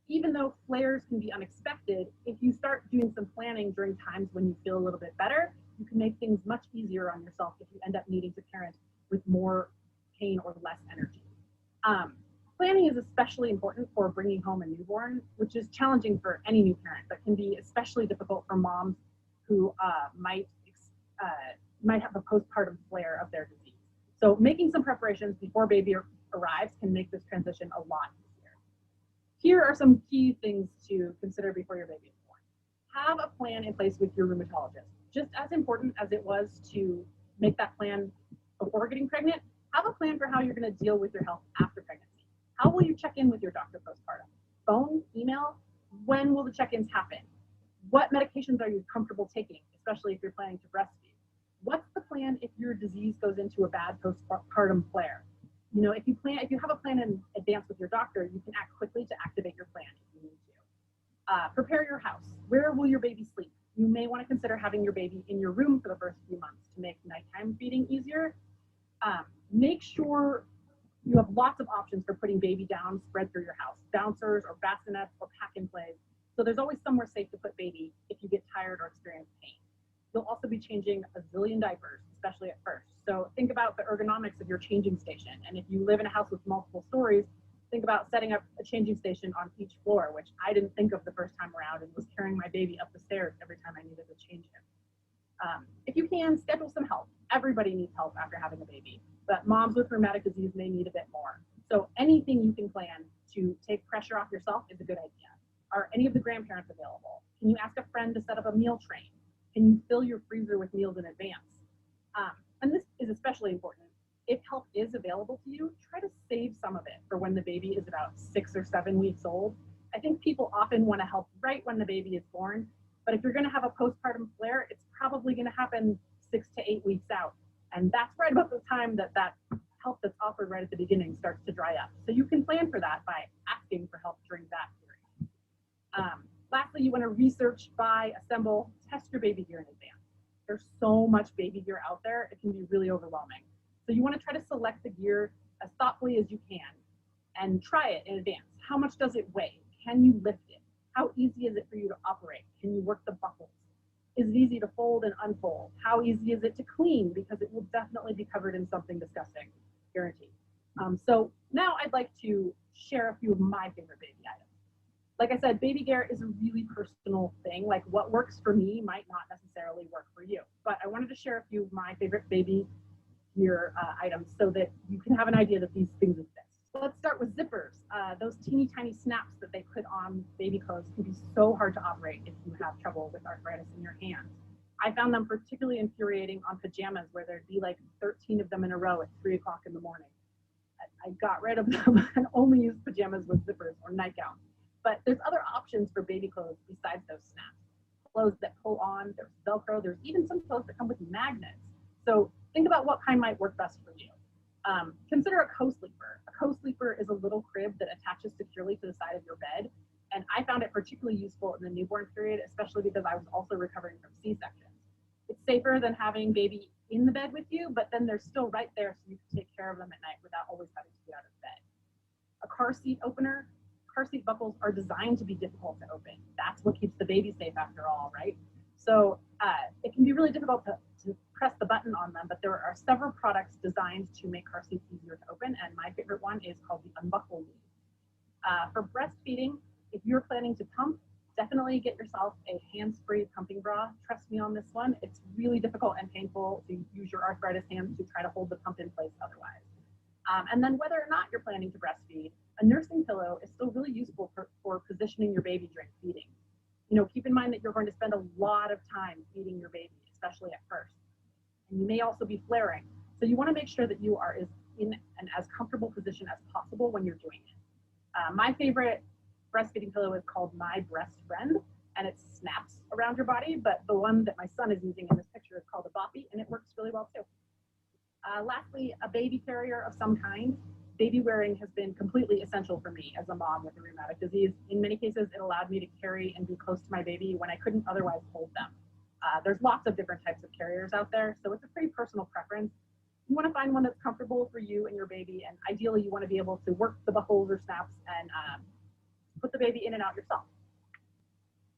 even though flares can be unexpected, if you start doing some planning during times when you feel a little bit better, you can make things much easier on yourself if you end up needing to parent with more pain or less energy. Planning is especially important for bringing home a newborn, which is challenging for any new parent, but can be especially difficult for moms who might have a postpartum flare of their disease. So making some preparations before baby arrives can make this transition a lot easier. Here are some key things to consider before your baby is born. Have a plan in place with your rheumatologist. Just as important as it was to make that plan before getting pregnant, have a plan for how you're going to deal with your health after pregnancy. How will you check in with your doctor postpartum? Phone, email? When will the check-ins happen? What medications are you comfortable taking, especially if you're planning to breastfeed? What's the plan if your disease goes into a bad postpartum flare? You know, if you have a plan in advance with your doctor, you can act quickly to activate your plan if you need to. Prepare your house. Where will your baby sleep? You may want to consider having your baby in your room for the first few months to make nighttime feeding easier. Make sure you have lots of options for putting baby down spread through your house, bouncers or bassinets or pack-and-plays. So there's always somewhere safe to put baby if you get tired or experience pain. You'll also be changing a zillion diapers, especially at first. So think about the ergonomics of your changing station. And if you live in a house with multiple stories, think about setting up a changing station on each floor, which I didn't think of the first time around and was carrying my baby up the stairs every time I needed to change him. If you can, schedule some help. Everybody needs help after having a baby, but moms with rheumatic disease may need a bit more. So anything you can plan to take pressure off yourself is a good idea. Are any of the grandparents available? Can you ask a friend to set up a meal train? Can you fill your freezer with meals in advance? And this is especially important. If help is available to you, try to save some of it for when the baby is about 6 or 7 weeks old. I think people often want to help right when the baby is born, but if you're going to have a postpartum flare, it's probably going to happen 6 to 8 weeks out. And that's right about the time that help that's offered right at the beginning starts to dry up. So you can plan for that by asking for help during that period. Lastly, you want to research, buy, assemble, test your baby gear in advance. There's so much baby gear out there, it can be really overwhelming. So you want to try to select the gear as thoughtfully as you can and try it in advance. How much does it weigh? Can you lift it? How easy is it for you to operate? Can you work the buckles? Is it easy to fold and unfold? How easy is it to clean? Because it will definitely be covered in something disgusting, guaranteed. So now I'd like to share a few of my favorite baby items. Like I said, baby gear is a really personal thing. Like what works for me might not necessarily work for you. But I wanted to share a few of my favorite baby gear items so that you can have an idea that these things exist. So let's start with zippers. Those teeny tiny snaps that they put on baby clothes can be so hard to operate if you have trouble with arthritis in your hands. I found them particularly infuriating on pajamas where there'd be like 13 of them in a row at 3 o'clock in the morning. I got rid of them and only used pajamas with zippers or nightgowns. But there's other options for baby clothes besides those snaps. Clothes that pull on, there's Velcro, there's even some clothes that come with magnets. So think about what kind might work best for you. Consider a co-sleeper. A co-sleeper is a little crib that attaches securely to the side of your bed. And I found it particularly useful in the newborn period, especially because I was also recovering from C-sections. It's safer than having baby in the bed with you, but then they're still right there so you can take care of them at night without always having to get out of bed. A car seat opener. Car seat buckles are designed to be difficult to open. That's what keeps the baby safe after all, right? So it can be really difficult to press the button on them, but there are several products designed to make car seats easier to open, and my favorite one is called the Unbuckle Lead. For breastfeeding, if you're planning to pump, definitely get yourself a hands-free pumping bra. Trust me on this one, it's really difficult and painful to use your arthritis hands to try to hold the pump in place otherwise. And then whether or not you're planning to breastfeed, a nursing pillow is still really useful for positioning your baby during feeding. You know, keep in mind that you're going to spend a lot of time feeding your baby, especially at first. And you may also be flaring. So you want to make sure that you are in an as comfortable position as possible when you're doing it. My favorite breastfeeding pillow is called My Breast Friend, and it snaps around your body, but the one that my son is using in this picture is called a Boppy, and it works really well too. Lastly, a baby carrier of some kind. Baby wearing has been completely essential for me as a mom with a rheumatic disease. In many cases, it allowed me to carry and be close to my baby when I couldn't otherwise hold them. There's lots of different types of carriers out there, so it's a pretty personal preference. You want to find one that's comfortable for you and your baby, and ideally you want to be able to work the buckles or snaps and put the baby in and out yourself.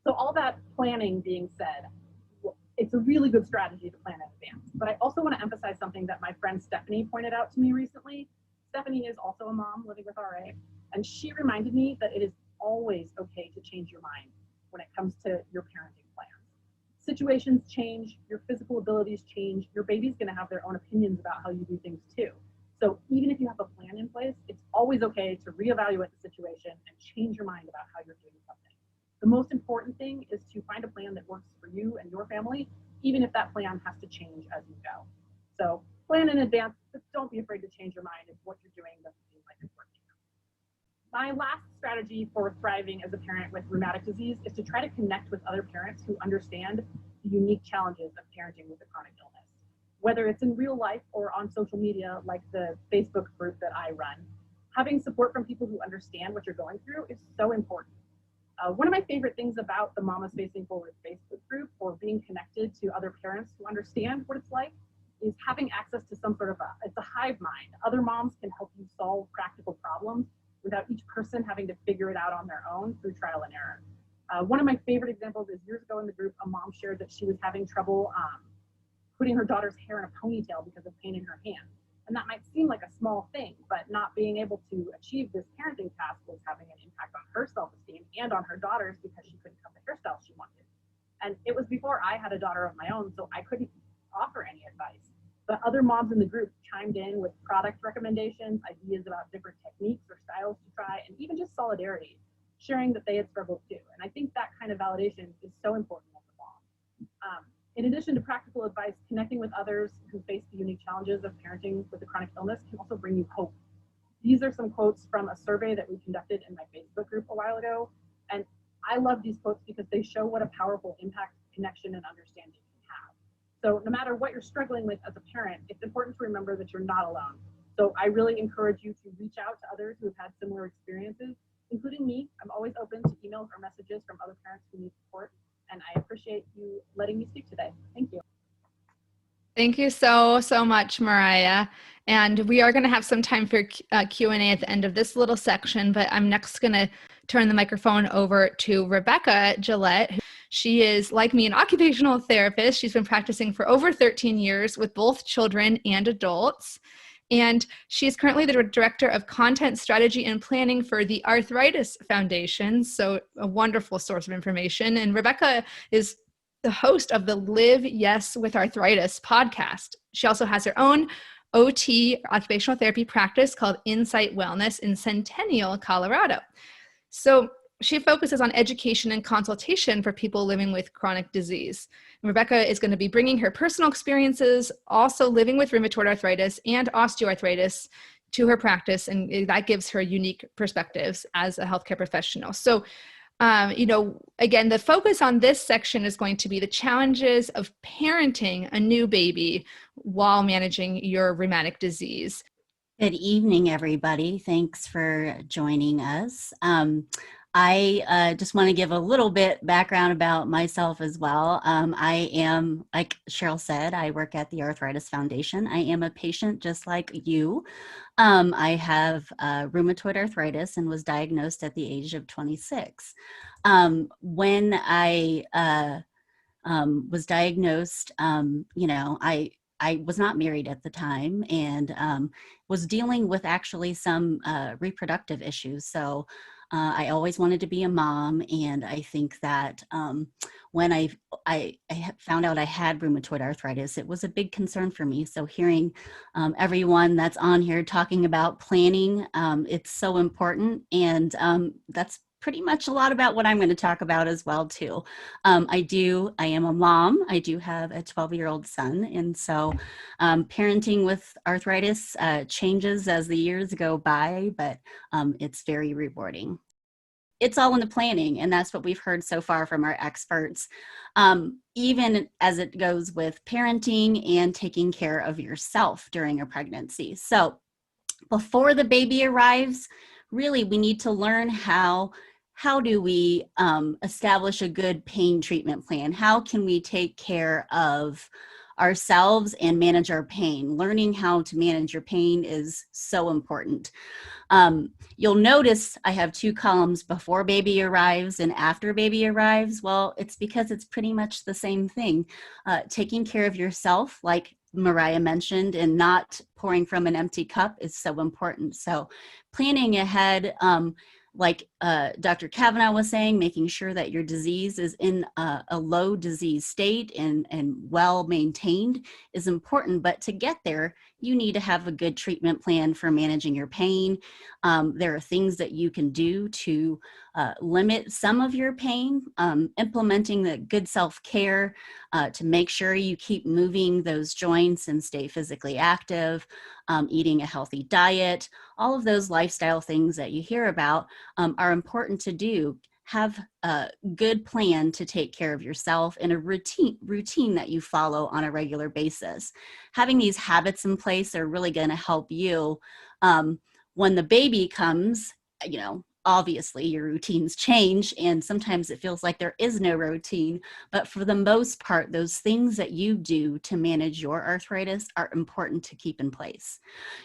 So all that planning being said, it's a really good strategy to plan in advance. But I also want to emphasize something that my friend Stephanie pointed out to me recently. Stephanie is also a mom living with RA, and she reminded me that it is always okay to change your mind when it comes to your parenting plans. Situations change, your physical abilities change, your baby's going to have their own opinions about how you do things too. So even if you have a plan in place, it's always okay to reevaluate the situation and change your mind about how you're doing something. The most important thing is to find a plan that works for you and your family, even if that plan has to change as you go. So plan in advance, but don't be afraid to change your mind if what you're doing doesn't seem like it's working. My last strategy for thriving as a parent with rheumatic disease is to try to connect with other parents who understand the unique challenges of parenting with a chronic illness. whether it's in real life or on social media, like the Facebook group that I run. Having support from people who understand what you're going through is so important. One of my favorite things about the Mamas Facing Forward Facebook group, or being connected to other parents who understand what it's like, is having access to some sort of it's a hive mind. Other moms can help you solve practical problems without each person having to figure it out on their own through trial and error. One of my favorite examples is years ago in the group, a mom shared that she was having trouble putting her daughter's hair in a ponytail because of pain in her hand. And that might seem like a small thing, but not being able to achieve this parenting task was having an impact on her self-esteem and on her daughter's, because she couldn't cut the hairstyle she wanted. And it was before I had a daughter of my own, so I couldn't offer any advice. But other moms in the group chimed in with product recommendations, ideas about different techniques or styles to try, and even just solidarity, sharing that they had struggled too. And I think that kind of validation is so important as a mom. In addition to practical advice, connecting with others who face the unique challenges of parenting with a chronic illness can also bring you hope. These are some quotes from a survey that we conducted in my Facebook group a while ago. And I love these quotes because they show what a powerful impact connection and understanding can have. So no matter what you're struggling with as a parent, it's important to remember that you're not alone. So I really encourage you to reach out to others who have had similar experiences, including me. I'm always open to emails or messages from other parents who need support. And I appreciate you letting me speak today. Thank you. Thank you so much, Mariah. And we are going to have some time for Q&A at the end of this little section, but I'm next going to turn the microphone over to Rebecca Gillette. She is, like me, an occupational therapist. She's been practicing for over 13 years with both children and adults. And she is currently the director of content strategy and planning for the Arthritis Foundation. So a wonderful source of information. And Rebecca is the host of the Live Yes with Arthritis podcast. She also has her own OT, occupational therapy practice called Insight Wellness in Centennial, Colorado. So she focuses on education and consultation for people living with chronic disease. And Rebecca is going to be bringing her personal experiences, also living with rheumatoid arthritis and osteoarthritis, to her practice, and that gives her unique perspectives as a healthcare professional. So, again, the focus on this section is going to be the challenges of parenting a new baby while managing your rheumatic disease. Good evening, everybody. Thanks for joining us. I just want to give a little bit background about myself as well. I am, like Cheryl said, I work at the Arthritis Foundation. I am a patient just like you. I have rheumatoid arthritis and was diagnosed at the age of 26. When I was diagnosed, I was not married at the time, and was dealing with actually some reproductive issues. So I always wanted to be a mom, and I think that when I found out I had rheumatoid arthritis, it was a big concern for me. So hearing everyone that's on here talking about planning, it's so important, and that's pretty much a lot about what I'm going to talk about as well too. I am a mom. I do have a 12-year-old son, and so parenting with arthritis changes as the years go by, but it's very rewarding. It's all in the planning, and that's what we've heard so far from our experts, even as it goes with parenting and taking care of yourself during a pregnancy. So before the baby arrives, really we need to learn how do we establish a good pain treatment plan? How can we take care of ourselves and manage our pain? Learning how to manage your pain is so important. You'll notice I have 2 columns: before baby arrives and after baby arrives. Well, it's because it's pretty much the same thing. Taking care of yourself, like Mariah mentioned, and not pouring from an empty cup is so important. So planning ahead, like Dr. Kavanaugh was saying, making sure that your disease is in a low disease state and well maintained is important. But to get there, you need to have a good treatment plan for managing your pain. There are things that you can do to limit some of your pain, implementing the good self-care to make sure you keep moving those joints and stay physically active, eating a healthy diet. All of those lifestyle things that you hear about are important to do. have a good plan to take care of yourself and a routine that you follow on a regular basis. Having these habits in place are really going to help you when the baby comes. You know, obviously your routines change and sometimes it feels like there is no routine, but for the most part, those things that you do to manage your arthritis are important to keep in place.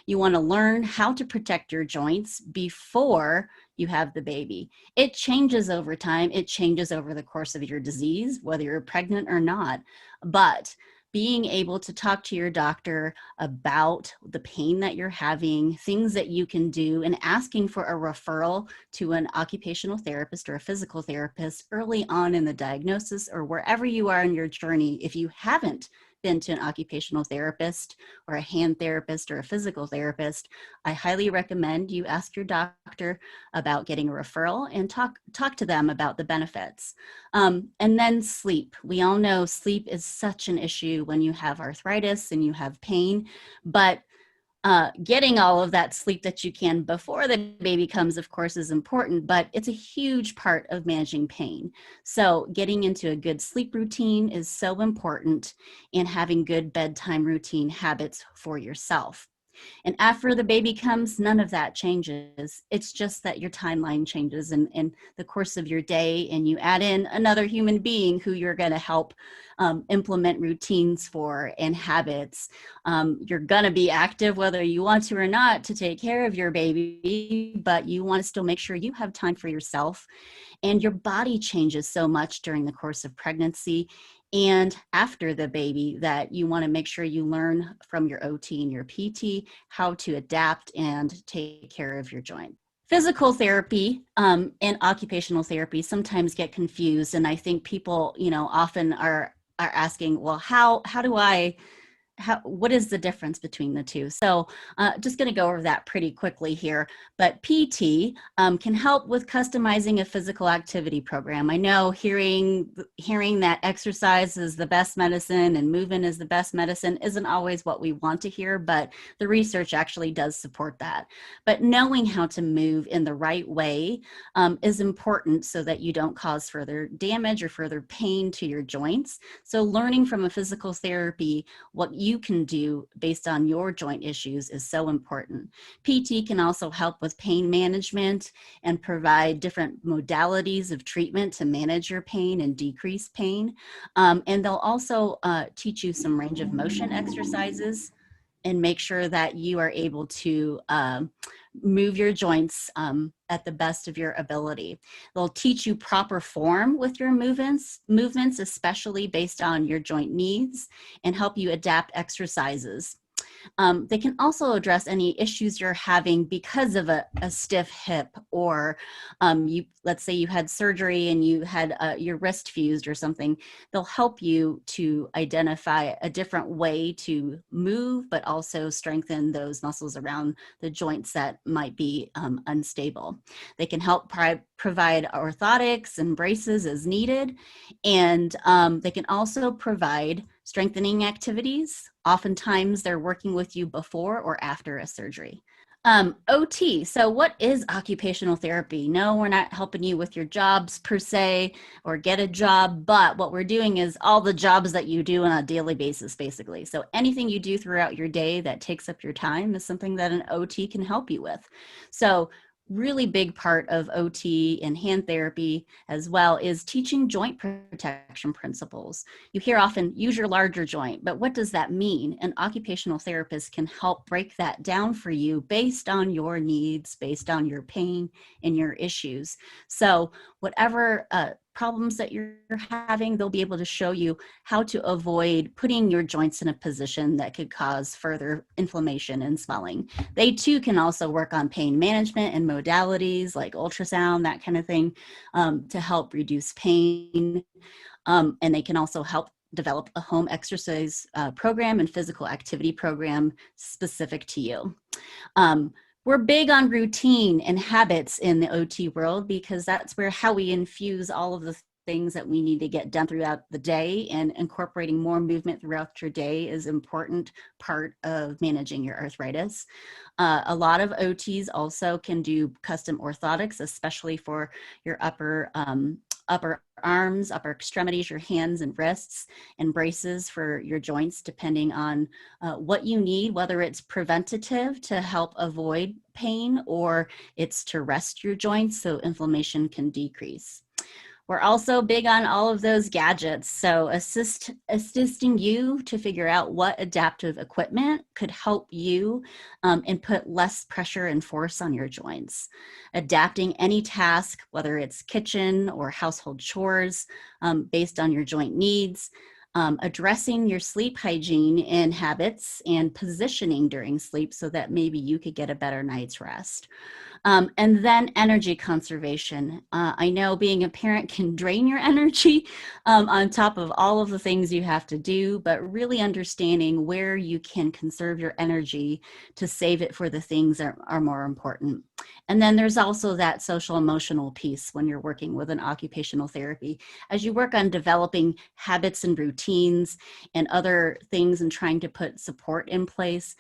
You want to learn how to protect your joints before you have the baby. It changes over time. It changes over the course of your disease, whether you're pregnant or not, but being able to talk to your doctor about the pain that you're having, things that you can do, and asking for a referral to an occupational therapist or a physical therapist early on in the diagnosis or wherever you are in your journey. If you haven't been to an occupational therapist or a hand therapist or a physical therapist, I highly recommend you ask your doctor about getting a referral and talk to them about the benefits. And then sleep. We all know sleep is such an issue when you have arthritis and you have pain, but getting all of that sleep that you can before the baby comes, of course, is important, but it's a huge part of managing pain. So getting into a good sleep routine is so important, and having good bedtime routine habits for yourself. And after the baby comes, none of that changes. It's just that your timeline changes in the course of your day, and you add in another human being who you're going to help implement routines for and habits. You're going to be active whether you want to or not to take care of your baby, but you want to still make sure you have time for yourself. And your body changes so much during the course of pregnancy and after the baby that you want to make sure you learn from your OT and your PT how to adapt and take care of your joint. Physical therapy and occupational therapy sometimes get confused, and I think people, often are asking, well, what is the difference between the two? So just going to go over that pretty quickly here. But PT can help with customizing a physical activity program. I know hearing that exercise is the best medicine and movement is the best medicine isn't always what we want to hear, but the research actually does support that. But knowing how to move in the right way is important so that you don't cause further damage or further pain to your joints. So learning from a physical therapy what you can do based on your joint issues is so important. PT can also help with pain management and provide different modalities of treatment to manage your pain and decrease pain. And they'll also teach you some range of motion exercises and make sure that you are able to move your joints at the best of your ability. They'll teach you proper form with your movements, especially based on your joint needs, and help you adapt exercises. They can also address any issues you're having because of a stiff hip, or let's say you had surgery and you had your wrist fused or something. They'll help you to identify a different way to move, but also strengthen those muscles around the joints that might be unstable. They can help provide orthotics and braces as needed, and they can also provide strengthening activities. Oftentimes they're working with you before or after a surgery. OT, so what is occupational therapy? No, we're not helping you with your jobs per se or get a job, but what we're doing is all the jobs that you do on a daily basis, basically. So anything you do throughout your day that takes up your time is something that an OT can help you with. So really big part of OT and hand therapy as well is teaching joint protection principles. You hear often, use your larger joint, but what does that mean? An occupational therapist can help break that down for you based on your needs, based on your pain and your issues. So whatever problems that you're having, they'll be able to show you how to avoid putting your joints in a position that could cause further inflammation and swelling. They too can also work on pain management and modalities like ultrasound, that kind of thing, to help reduce pain. And they can also help develop a home exercise program and physical activity program specific to you. We're big on routine and habits in the OT world because that's how we infuse all of the things that we need to get done throughout the day, and incorporating more movement throughout your day is an important part of managing your arthritis. A lot of OTs also can do custom orthotics, especially for your upper arms, upper extremities, your hands and wrists, and braces for your joints, depending on what you need, whether it's preventative to help avoid pain or it's to rest your joints so inflammation can decrease. We're also big on all of those gadgets, so assisting you to figure out what adaptive equipment could help you and put less pressure and force on your joints. Adapting any task, whether it's kitchen or household chores, based on your joint needs. Addressing your sleep hygiene and habits and positioning during sleep so that maybe you could get a better night's rest. And then energy conservation. I know being a parent can drain your energy on top of all of the things you have to do, but really understanding where you can conserve your energy to save it for the things that are more important. And then there's also that social emotional piece when you're working with an occupational therapy. As you work on developing habits and routines and other things and trying to put support in place,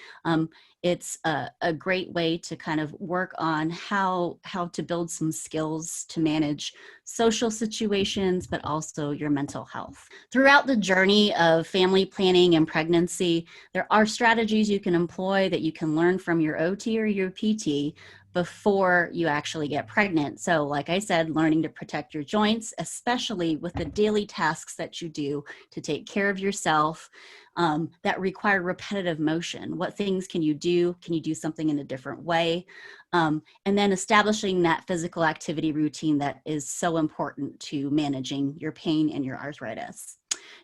it's a great way to kind of work on how to build some skills to manage social situations, but also your mental health. Throughout the journey of family planning and pregnancy, there are strategies you can employ that you can learn from your OT or your PT before you actually get pregnant. So like I said, learning to protect your joints, especially with the daily tasks that you do to take care of yourself, that require repetitive motion. What things can you do? Can you do something in a different way? And then establishing that physical activity routine that is so important to managing your pain and your arthritis.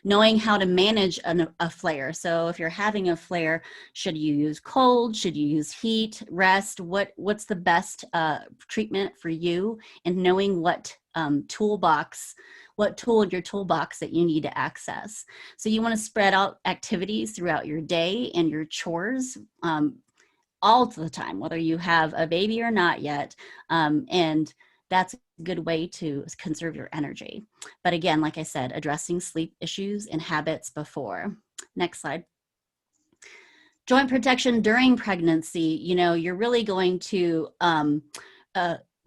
Knowing how to manage a flare. So if you're having a flare, should you use cold? Should you use heat, rest? What's the best treatment for you? And knowing what tool in your toolbox that you need to access. So you want to spread out activities throughout your day and your chores all the time, whether you have a baby or not yet. And that's a good way to conserve your energy. But again, like I said, addressing sleep issues and habits before. Next slide. Joint protection during pregnancy, you're really going to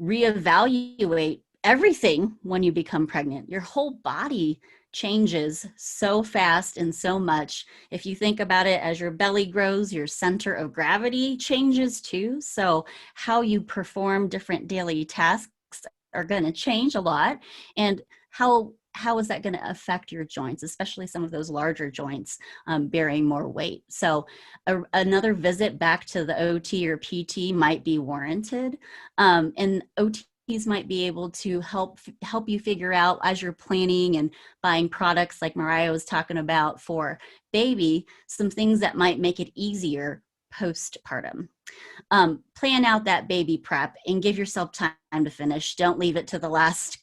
reevaluate everything when you become pregnant. Your whole body changes so fast and so much. If you think about it, as your belly grows, your center of gravity changes too. So how you perform different daily tasks are going to change a lot. And how is that going to affect your joints, especially some of those larger joints bearing more weight? So another visit back to the OT or PT might be warranted. And OTs might be able to help you figure out, as you're planning and buying products like Mariah was talking about for baby, some things that might make it easier postpartum. Plan out that baby prep and give yourself time to finish. Don't leave it to the last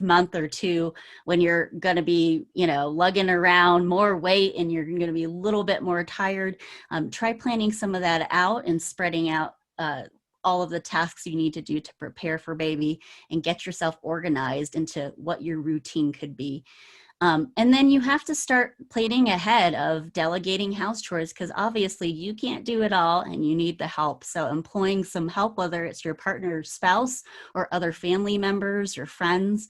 month or two when you're going to be, lugging around more weight and you're going to be a little bit more tired. Try planning some of that out and spreading out all of the tasks you need to do to prepare for baby and get yourself organized into what your routine could be. And then you have to start planning ahead of delegating house chores, because obviously you can't do it all and you need the help. So employing some help, whether it's your partner or spouse or other family members or friends,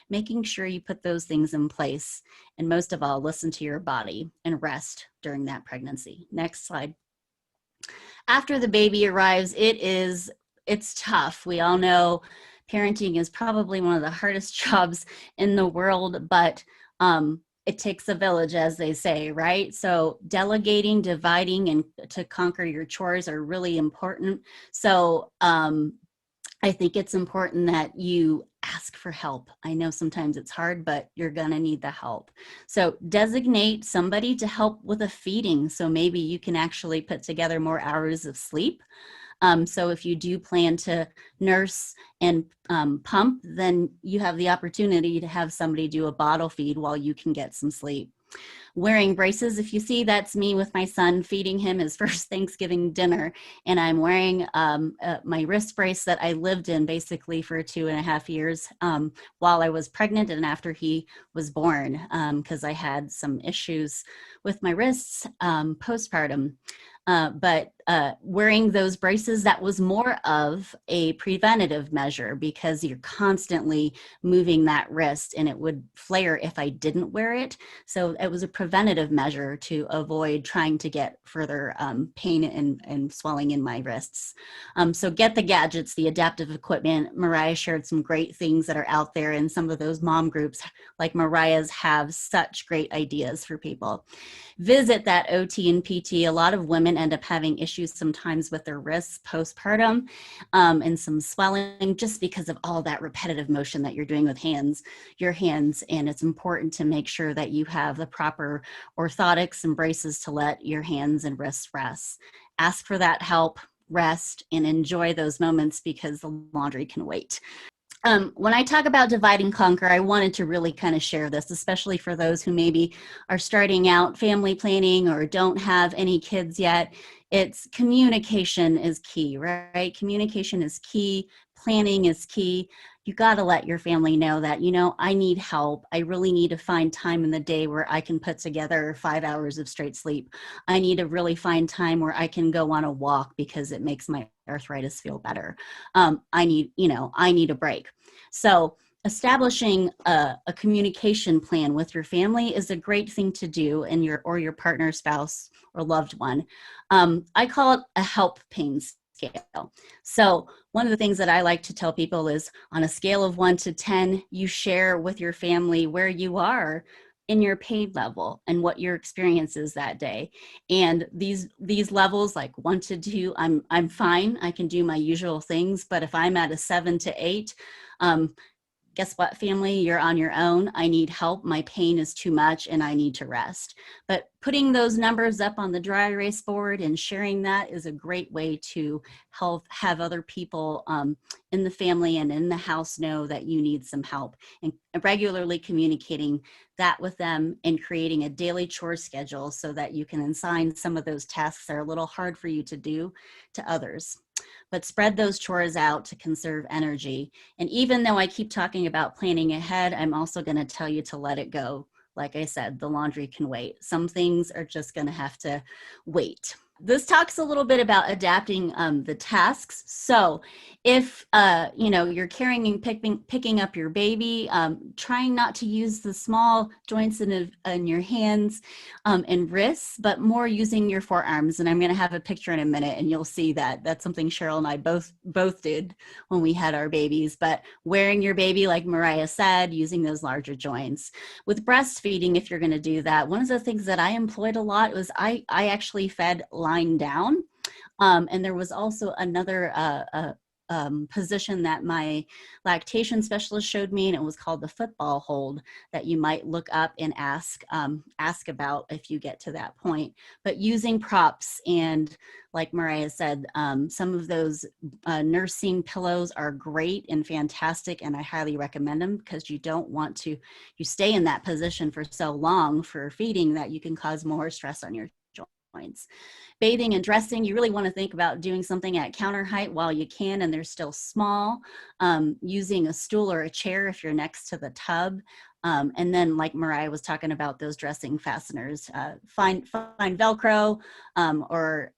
making sure you put those things in place. And most of all, listen to your body and rest during that pregnancy. Next slide. After the baby arrives, it's tough. We all know parenting is probably one of the hardest jobs in the world, but it takes a village, as they say, right? So delegating, dividing, and to conquer your chores are really important. So I think it's important that you ask for help. I know sometimes it's hard, but you're gonna need the help. So designate somebody to help with a feeding. So maybe you can actually put together more hours of sleep. So if you do plan to nurse and pump, then you have the opportunity to have somebody do a bottle feed while you can get some sleep. wearing braces. If you see, that's me with my son feeding him his first Thanksgiving dinner, and I'm wearing my wrist brace that I lived in basically for 2.5 years while I was pregnant and after he was born, because I had some issues with my wrists postpartum. But wearing those braces, that was more of a preventative measure because you're constantly moving that wrist and it would flare if I didn't wear it. So it was a preventative measure to avoid trying to get further pain and swelling in my wrists. So get the gadgets, the adaptive equipment. Mariah shared some great things that are out there, and some of those mom groups like Mariah's have such great ideas for people. Visit that OT and PT. A lot of women end up having issues sometimes with their wrists postpartum and some swelling just because of all that repetitive motion that you're doing with your hands. And it's important to make sure that you have the proper orthotics and braces to let your hands and wrists rest. Ask for that help, rest, and enjoy those moments because the laundry can wait. When I talk about divide and conquer, I wanted to really kind of share this, especially for those who maybe are starting out family planning or don't have any kids yet. It's communication is key, right? Communication is key. Planning is key. You got to let your family know that, you know, I need help. I really need to find time in the day where I can put together 5 hours of straight sleep. I need to really find time where I can go on a walk because it makes my arthritis feel better. I need a break. So establishing a communication plan with your family is a great thing to do, and your partner, spouse, or loved one. I call it a help pain scale. So one of the things that I like to tell people is on a scale of 1 to 10, you share with your family where you are in your pain level and what your experience is that day. And these levels, like 1 to 2, I'm fine. I can do my usual things. But if I'm at a 7 to 8, guess what, family? You're on your own. I need help. My pain is too much and I need to rest. But putting those numbers up on the dry erase board and sharing that is a great way to help have other people in the family and in the house know that you need some help, and regularly communicating that with them and creating a daily chore schedule so that you can assign some of those tasks that are a little hard for you to do to others. But spread those chores out to conserve energy. And even though I keep talking about planning ahead, I'm also going to tell you to let it go. Like I said, the laundry can wait. Some things are just going to have to wait. This talks a little bit about adapting the tasks. So if you're carrying and picking up your baby, trying not to use the small joints in your hands and wrists, but more using your forearms. And I'm going to have a picture in a minute, and you'll see that that's something Cheryl and I both did when we had our babies. But wearing your baby, like Mariah said, using those larger joints. With breastfeeding, if you're going to do that, one of the things that I employed a lot was I actually fed lying down. And there was also another position that my lactation specialist showed me, and it was called the football hold, that you might look up and ask about if you get to that point. But using props, and like Mariah said, some of those nursing pillows are great and fantastic, and I highly recommend them because you don't want to, you stay in that position for so long for feeding that you can cause more stress on your joints. Bathing and dressing, you really want to think about doing something at counter height while you can and they're still small. Using a stool or a chair if you're next to the tub. And then, like Mariah was talking about, those dressing fasteners, find Velcro or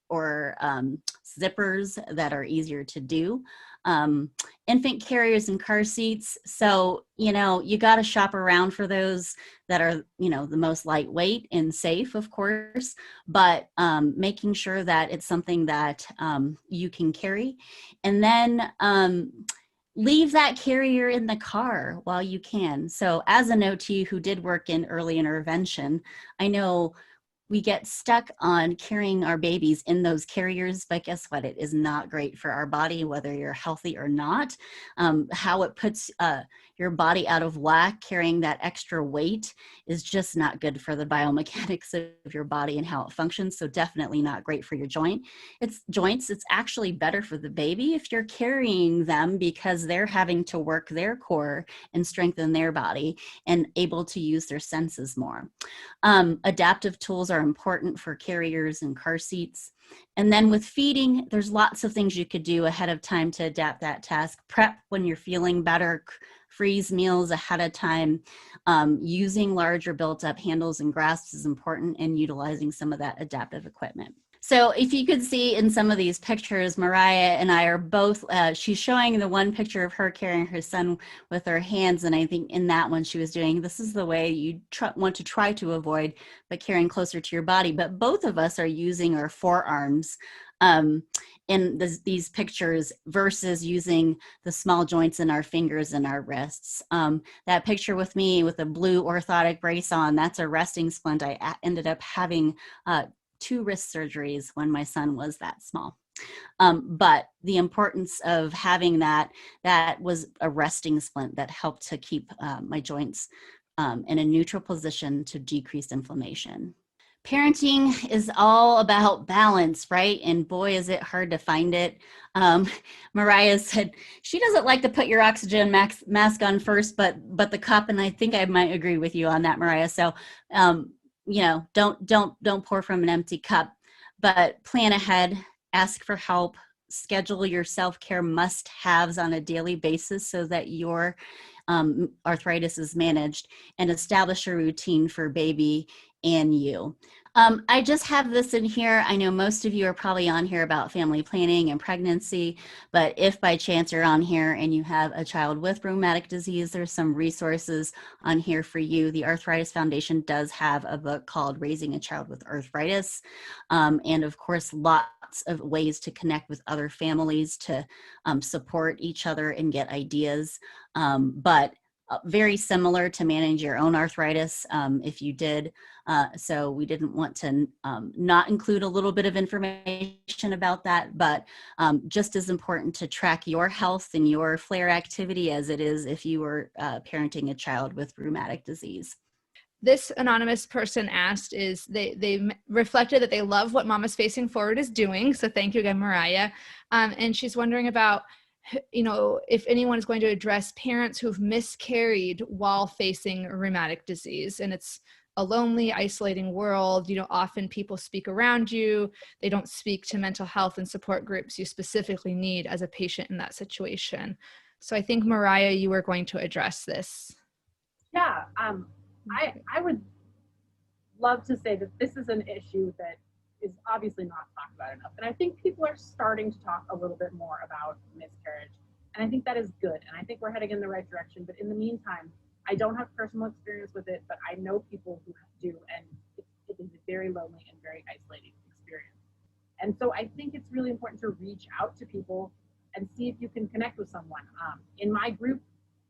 zippers that are easier to do. Infant carriers and car seats. So, you got to shop around for those that are, the most lightweight and safe, of course, but making sure that it's something that you can carry. And then leave that carrier in the car while you can. So as an OT who did work in early intervention, I know we get stuck on carrying our babies in those carriers, but guess what? It is not great for our body, whether you're healthy or not. How it puts your body out of whack, carrying that extra weight is just not good for the biomechanics of your body and how it functions. So definitely not great for your joints. It's actually better for the baby if you're carrying them, because they're having to work their core and strengthen their body and able to use their senses more. Adaptive tools are important for carriers and car seats. And then with feeding, there's lots of things you could do ahead of time to adapt that task. Prep when you're feeling better, freeze meals ahead of time. Using larger built up handles and grasps is important, and utilizing some of that adaptive equipment. So if you could see in some of these pictures, Mariah and I are both, she's showing the one picture of her carrying her son with her hands. And I think in that one she was doing, this is the way you want to try to avoid, but carrying closer to your body. But both of us are using our forearms in these pictures versus using the small joints in our fingers and our wrists. That picture with me with a blue orthotic brace on, that's a resting splint. I ended up having 2 wrist surgeries when my son was that small. But the importance of having that was a resting splint that helped to keep my joints in a neutral position to decrease inflammation. Parenting is all about balance, right? And boy, is it hard to find it. Mariah said she doesn't like to put your oxygen mask on first, but the cup, and I think I might agree with you on that, Mariah. So, you know, don't pour from an empty cup, but plan ahead, ask for help, schedule your self-care must-haves on a daily basis so that your arthritis is managed, and establish a routine for baby and you. I just have this in here. I know most of you are probably on here about family planning and pregnancy, but if by chance you're on here and you have a child with rheumatic disease, there's some resources on here for you. The Arthritis Foundation does have a book called Raising a Child with Arthritis. And of course, lots of ways to connect with other families to support each other and get ideas. But very similar to manage your own arthritis if you did. So we didn't want to not include a little bit of information about that, but just as important to track your health and your flare activity as it is if you were parenting a child with rheumatic disease. This anonymous person asked is they reflected that they love what Mamas Facing Forward is doing. So thank you again, Mariah. And she's wondering about, you know, if anyone is going to address parents who've miscarried while facing rheumatic disease. And it's a lonely, isolating world. You know, often people speak around you. They don't speak to mental health and support groups you specifically need as a patient in that situation. So I think, Mariah, you were going to address this. Yeah, I would love to say that this is an issue that is obviously not talked about enough. And I think people are starting to talk a little bit more about miscarriage. And I think that is good. And I think we're heading in the right direction. But in the meantime, I don't have personal experience with it, but I know people who do. And it is a very lonely and very isolating experience. And so I think it's really important to reach out to people and see if you can connect with someone. In my group,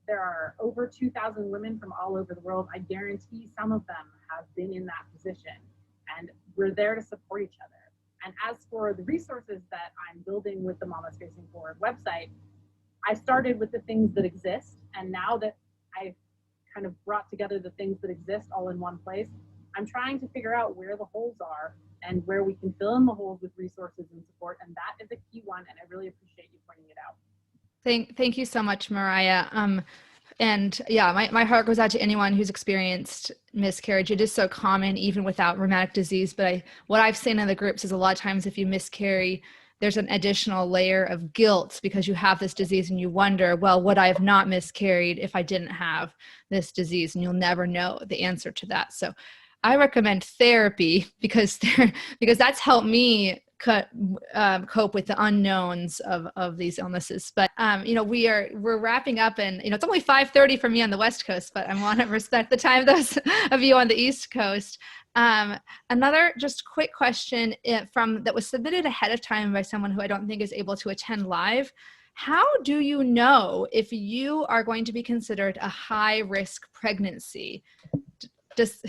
there are over 2,000 women from all over the world. I guarantee some of them have been in that position. And we're there to support each other. And as for the resources that I'm building with the Mamas Facing Forward website, I started with the things that exist. And now that I've kind of brought together the things that exist all in one place, I'm trying to figure out where the holes are and where we can fill in the holes with resources and support. And that is a key one. And I really appreciate you pointing it out. Thank you so much, Mariah. And yeah, my heart goes out to anyone who's experienced miscarriage. It is so common even without rheumatic disease, but what I've seen in the groups is a lot of times if you miscarry, there's an additional layer of guilt because you have this disease and you wonder, well, would I have not miscarried if I didn't have this disease? And you'll never know the answer to that. So I recommend therapy because that's helped me cope with the unknowns of these illnesses. But you know, we're wrapping up, and you know, it's only 5:30 for me on the West Coast, but I want to respect the time of those of you on the East Coast. Another just quick question that was submitted ahead of time by someone who I don't think is able to attend live. How do you know if you are going to be considered a high-risk pregnancy?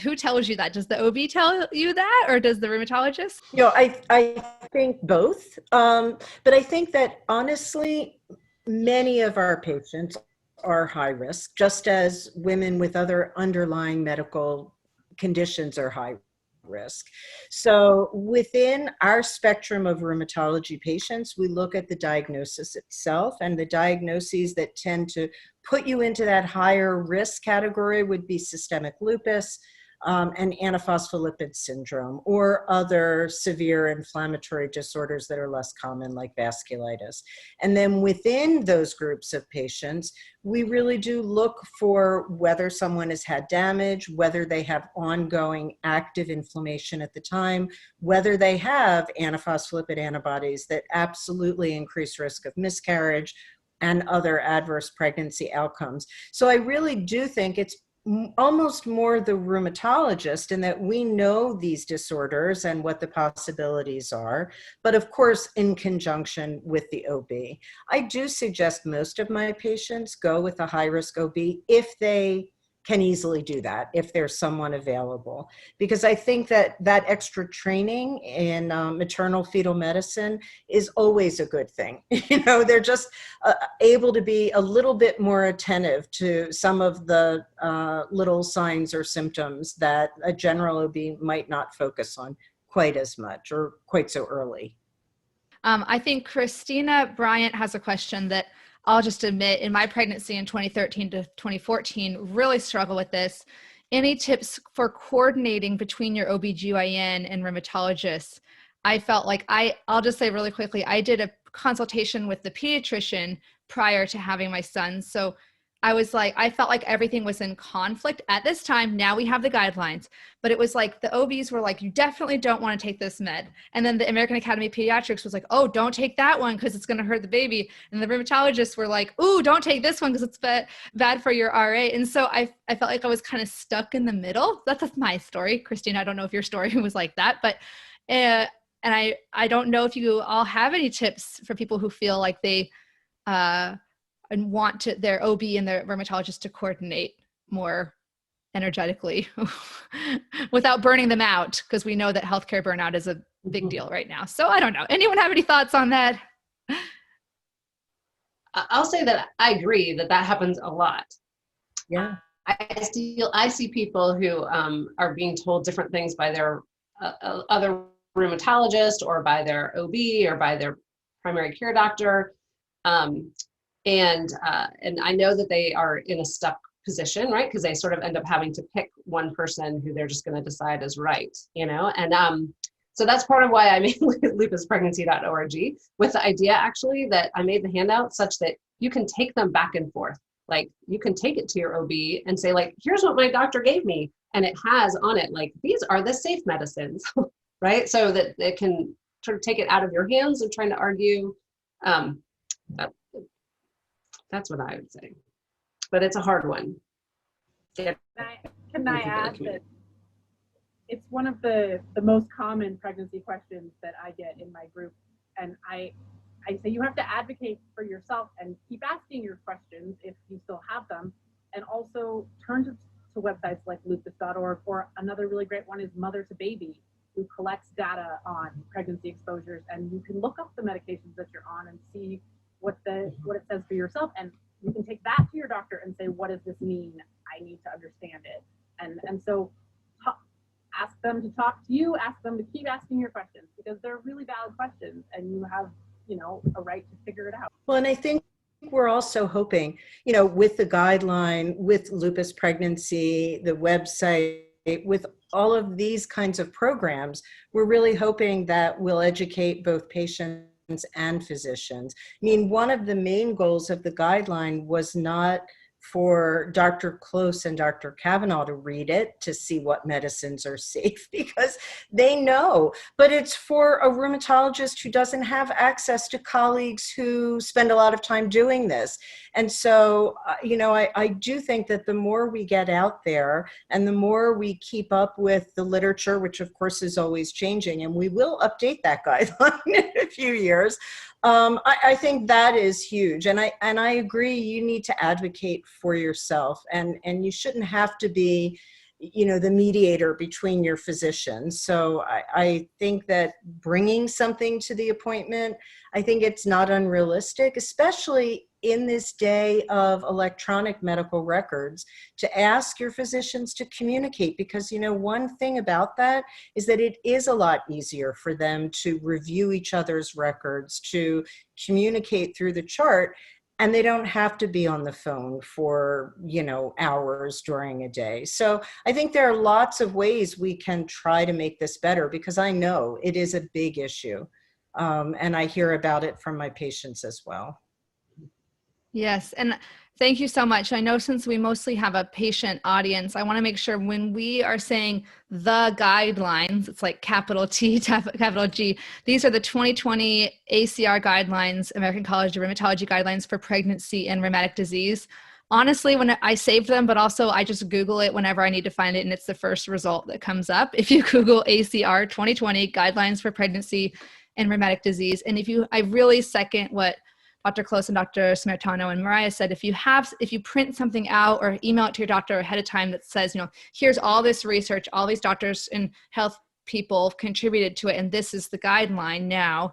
Who tells you that? Does the OB tell you that, or does the rheumatologist? You know, I think both. But I think that honestly, many of our patients, are high risk, just as women with other underlying medical conditions are high risk. So within our spectrum of rheumatology patients, we look at the diagnosis itself, and the diagnoses that tend to put you into that higher risk category would be systemic lupus, and antiphospholipid syndrome, or other severe inflammatory disorders that are less common, like vasculitis. And then within those groups of patients, we really do look for whether someone has had damage, whether they have ongoing active inflammation at the time, whether they have antiphospholipid antibodies that absolutely increase risk of miscarriage and other adverse pregnancy outcomes. So I really do think it's almost more the rheumatologist, in that we know these disorders and what the possibilities are, but of course in conjunction with the OB. I do suggest most of my patients go with a high-risk OB if they can easily do that, if there's someone available, because I think that that extra training in maternal fetal medicine is always a good thing. You know, they're just able to be a little bit more attentive to some of the little signs or symptoms that a general OB might not focus on quite as much or quite so early. I think Christina Bryant has a question that I'll just admit, in my pregnancy in 2013 to 2014, really struggle with this. Any tips for coordinating between your OBGYN and rheumatologist? I felt like I'll just say really quickly, I did a consultation with the pediatrician prior to having my son. So I was like, I felt like everything was in conflict at this time. Now we have the guidelines, but it was like the OBs were like, you definitely don't want to take this med. And then the American Academy of Pediatrics was like, oh, don't take that one because it's going to hurt the baby. And the rheumatologists were like, ooh, don't take this one because it's bad for your RA. And so I felt like I was kind of stuck in the middle. That's my story. Christina, I don't know if your story was like that, but and I don't know if you all have any tips for people who feel like they and want to their OB and their rheumatologist to coordinate more energetically without burning them out, because we know that healthcare burnout is a big deal right now. So I don't know. Anyone have any thoughts on that? I'll say that I agree that that happens a lot. Yeah. I see people who are being told different things by their other rheumatologist or by their OB or by their primary care doctor. And I know that they are in a stuck position, right? Because they sort of end up having to pick one person who they're just going to decide is right, you know? And so that's part of why I made lupuspregnancy.org, with the idea actually that I made the handout such that you can take them back and forth. Like you can take it to your OB and say like, here's what my doctor gave me. And it has on it, like, these are the safe medicines, right? So that it can sort of take it out of your hands of trying to argue. That's what I would say, but it's a hard one. Can I add that it's one of the most common pregnancy questions that I get in my group, and I say you have to advocate for yourself and keep asking your questions if you still have them, and also turn to websites like lupus.org, or another really great one is Mother to Baby, who collects data on pregnancy exposures, and you can look up the medications that you're on and see what it says for yourself, and you can take that to your doctor and say, what does this mean? I need to understand it. And so ask them to talk to you, ask them to keep asking your questions, because they're really valid questions and you have, you know, a right to figure it out. Well, and I think we're also hoping, you know, with the guideline, with lupus pregnancy, the website, with all of these kinds of programs, we're really hoping that we'll educate both patients and physicians. I mean, one of the main goals of the guideline was not for Dr. Close and Dr. Kavanaugh to read it to see what medicines are safe, because they know, but it's for a rheumatologist who doesn't have access to colleagues who spend a lot of time doing this. And so, you know, I do think that the more we get out there and the more we keep up with the literature, which of course is always changing, and we will update that guideline in a few years, I think that is huge. And I agree, you need to advocate for yourself, and you shouldn't have to be, you know, the mediator between your physicians. So I think that bringing something to the appointment, I think it's not unrealistic, especially in this day of electronic medical records, to ask your physicians to communicate, because, you know, one thing about that is that it is a lot easier for them to review each other's records, to communicate through the chart, and they don't have to be on the phone for, you know, hours during a day. So I think there are lots of ways we can try to make this better, because I know it is a big issue. And I hear about it from my patients as well. Yes, and thank you so much. I know since we mostly have a patient audience, I want to make sure when we are saying the guidelines, it's like capital T, capital G. These are the 2020 ACR guidelines, American College of Rheumatology guidelines for pregnancy and rheumatic disease. Honestly, when I saved them, but also I just Google it whenever I need to find it, and it's the first result that comes up. If you Google ACR 2020 guidelines for pregnancy and rheumatic disease, and I really second what Dr. Close and Dr. Samaritano and Mariah said, if you print something out or email it to your doctor ahead of time that says, you know, here's all this research, all these doctors and health people contributed to it, and this is the guideline now,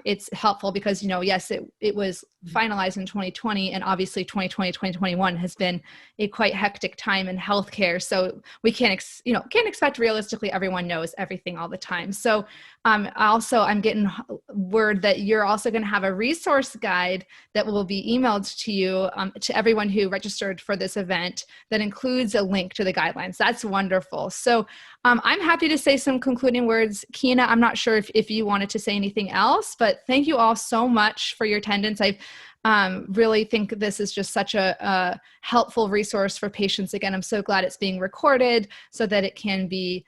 it's helpful because, you know, yes, it was finalized in 2020, and obviously 2020, 2021 has been a quite hectic time in healthcare. So we can't expect realistically everyone knows everything all the time. So I'm getting word that you're also going to have a resource guide that will be emailed to you, to everyone who registered for this event, that includes a link to the guidelines. That's wonderful. So I'm happy to say some concluding words. Kina, I'm not sure if you wanted to say anything else, but thank you all so much for your attendance. I really think this is just such a helpful resource for patients. Again, I'm so glad it's being recorded so that it can be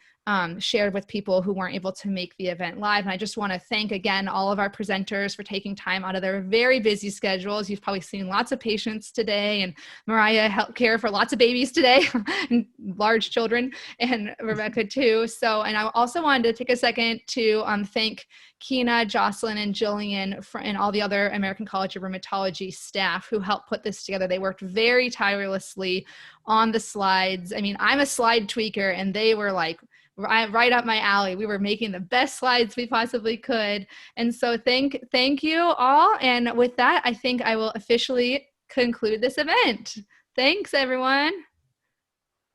shared with people who weren't able to make the event live. And I just want to thank again all of our presenters for taking time out of their very busy schedules. You've probably seen lots of patients today, and Mariah helped care for lots of babies today, and large children, and Rebecca too. So, and I also wanted to take a second to thank Kina, Jocelyn, and Jillian and all the other American College of Rheumatology staff who helped put this together. They worked very tirelessly on the slides. I mean, I'm a slide tweaker, and they were like right up my alley. We were making the best slides we possibly could. And so thank you all. And with that, I think I will officially conclude this event. Thanks, everyone.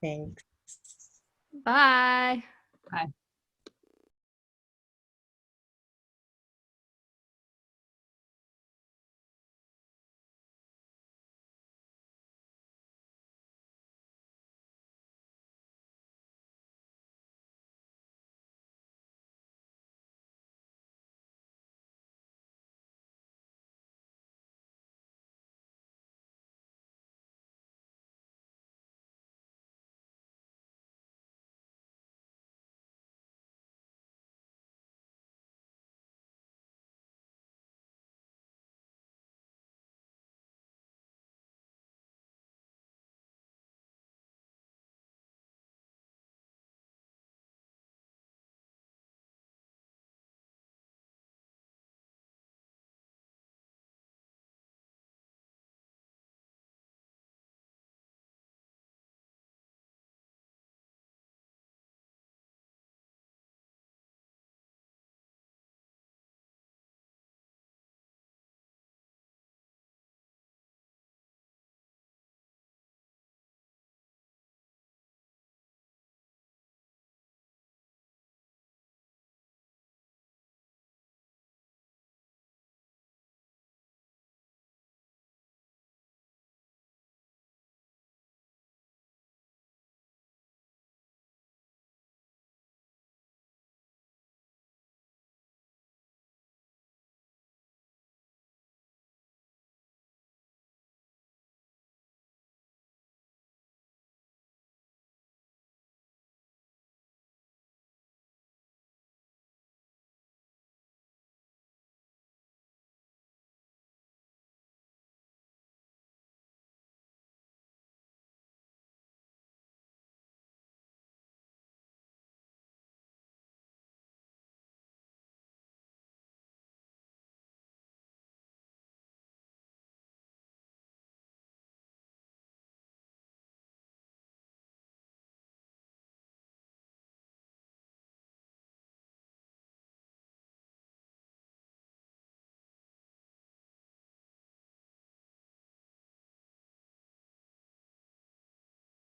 Thanks. Bye. Bye.